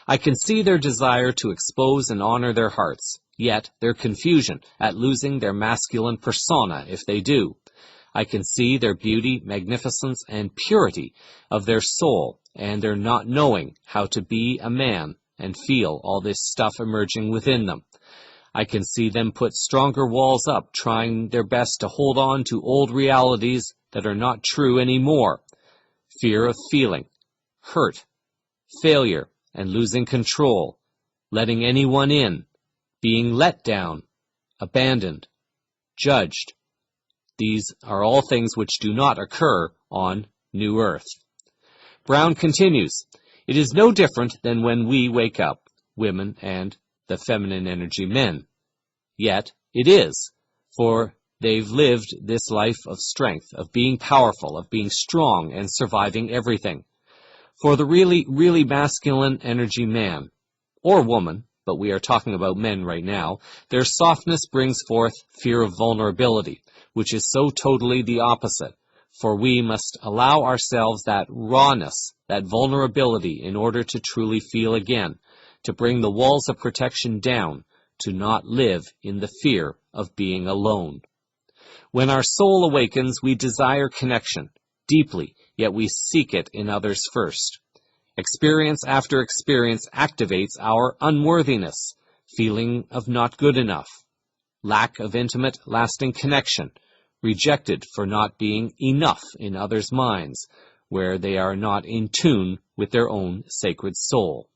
I can see their desire to expose and honor their hearts, yet their confusion at losing their masculine persona if they do. I can see their beauty, magnificence, and purity of their soul, and their not knowing how to be a man and feel all this stuff emerging within them. I can see them put stronger walls up, trying their best to hold on to old realities that are not true anymore. Fear of feeling, hurt, failure, and losing control, letting anyone in, being let down, abandoned, judged. These are all things which do not occur on New Earth. Brown continues, it is no different than when we wake up, women and the feminine energy men. Yet it is, for they've lived this life of strength, of being powerful, of being strong and surviving everything. For the really masculine energy man, or woman, but we are talking about men right now, their softness brings forth fear of vulnerability, which is so totally the opposite. For we must allow ourselves that rawness, that vulnerability, in order to truly feel again, to bring the walls of protection down, to not live in the fear of being alone. When our soul awakens, we desire connection, deeply, yet we seek it in others first. Experience after experience activates our unworthiness, feeling of not good enough, lack of intimate, lasting connection, rejected for not being enough in others' minds, where they are not in tune with their own sacred soul.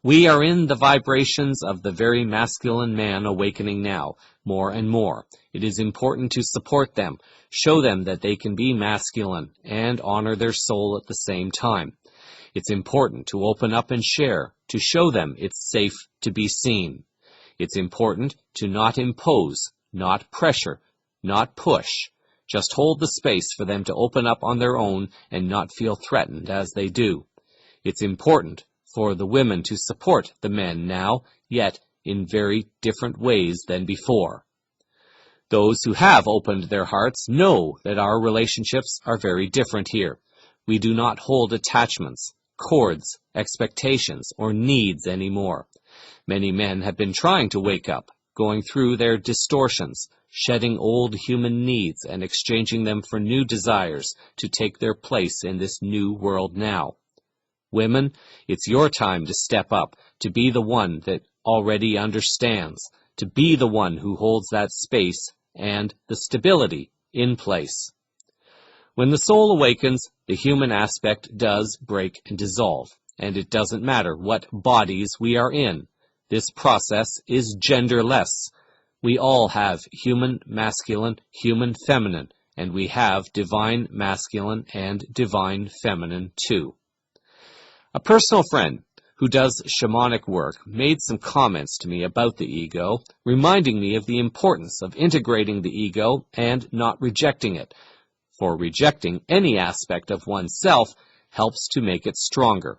We are in the vibrations of the very masculine man awakening now, more and more. It is important to support them, show them that they can be masculine, and honor their soul at the same time. It's important to open up and share, to show them it's safe to be seen. It's important to not impose, not pressure, not push. Just hold the space for them to open up on their own and not feel threatened as they do. It's important for the women to support the men now, yet in very different ways than before. Those who have opened their hearts know that our relationships are very different here. We do not hold attachments, cords, expectations, or needs anymore. Many men have been trying to wake up, going through their distortions, shedding old human needs and exchanging them for new desires to take their place in this new world now. Women, it's your time to step up, to be the one that already understands, to be the one who holds that space and the stability in place. When the soul awakens, the human aspect does break and dissolve, and it doesn't matter what bodies we are in. This process is genderless. We all have human masculine, human feminine, and we have divine masculine and divine feminine too. A personal friend who does shamanic work, made some comments to me about the ego, reminding me of the importance of integrating the ego and not rejecting it. For rejecting any aspect of oneself helps to make it stronger.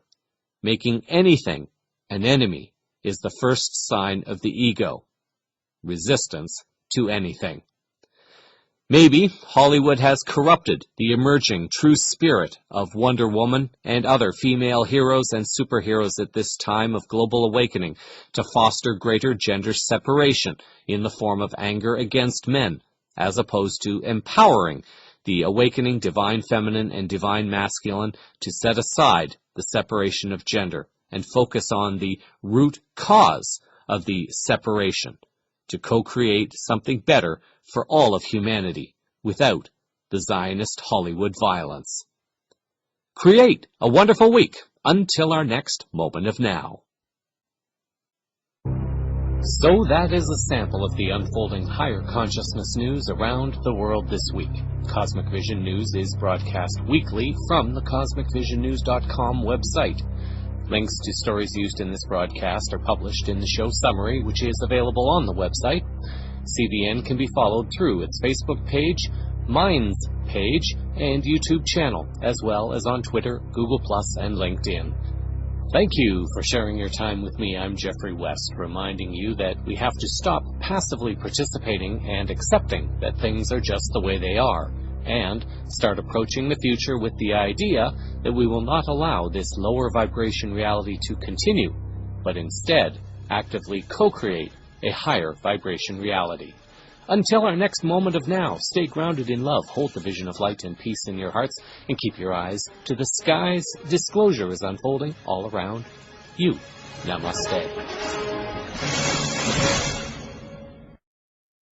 Making anything an enemy is the first sign of the ego. Resistance to anything. Maybe Hollywood has corrupted the emerging true spirit of Wonder Woman and other female heroes and superheroes at this time of global awakening to foster greater gender separation in the form of anger against men, as opposed to empowering the awakening divine feminine and divine masculine to set aside the separation of gender and focus on the root cause of the separation, to co-create something better for all of humanity without the Zionist Hollywood violence. Create a wonderful week until our next moment of now. So that is a sample of the unfolding higher consciousness news around the world this week. Cosmic Vision News is broadcast weekly from the CosmicVisionNews.com website. Links to stories used in this broadcast are published in the show summary, which is available on the website. CVN can be followed through its Facebook page, Minds page, and YouTube channel, as well as on Twitter, Google+, and LinkedIn. Thank you for sharing your time with me. I'm Jeffrey West, reminding you that we have to stop passively participating and accepting that things are just the way they are, and start approaching the future with the idea that we will not allow this lower vibration reality to continue, but instead actively co-create a higher vibration reality. Until our next moment of now, stay grounded in love, hold the vision of light and peace in your hearts, and keep your eyes to the skies. Disclosure is unfolding all around you. Namaste.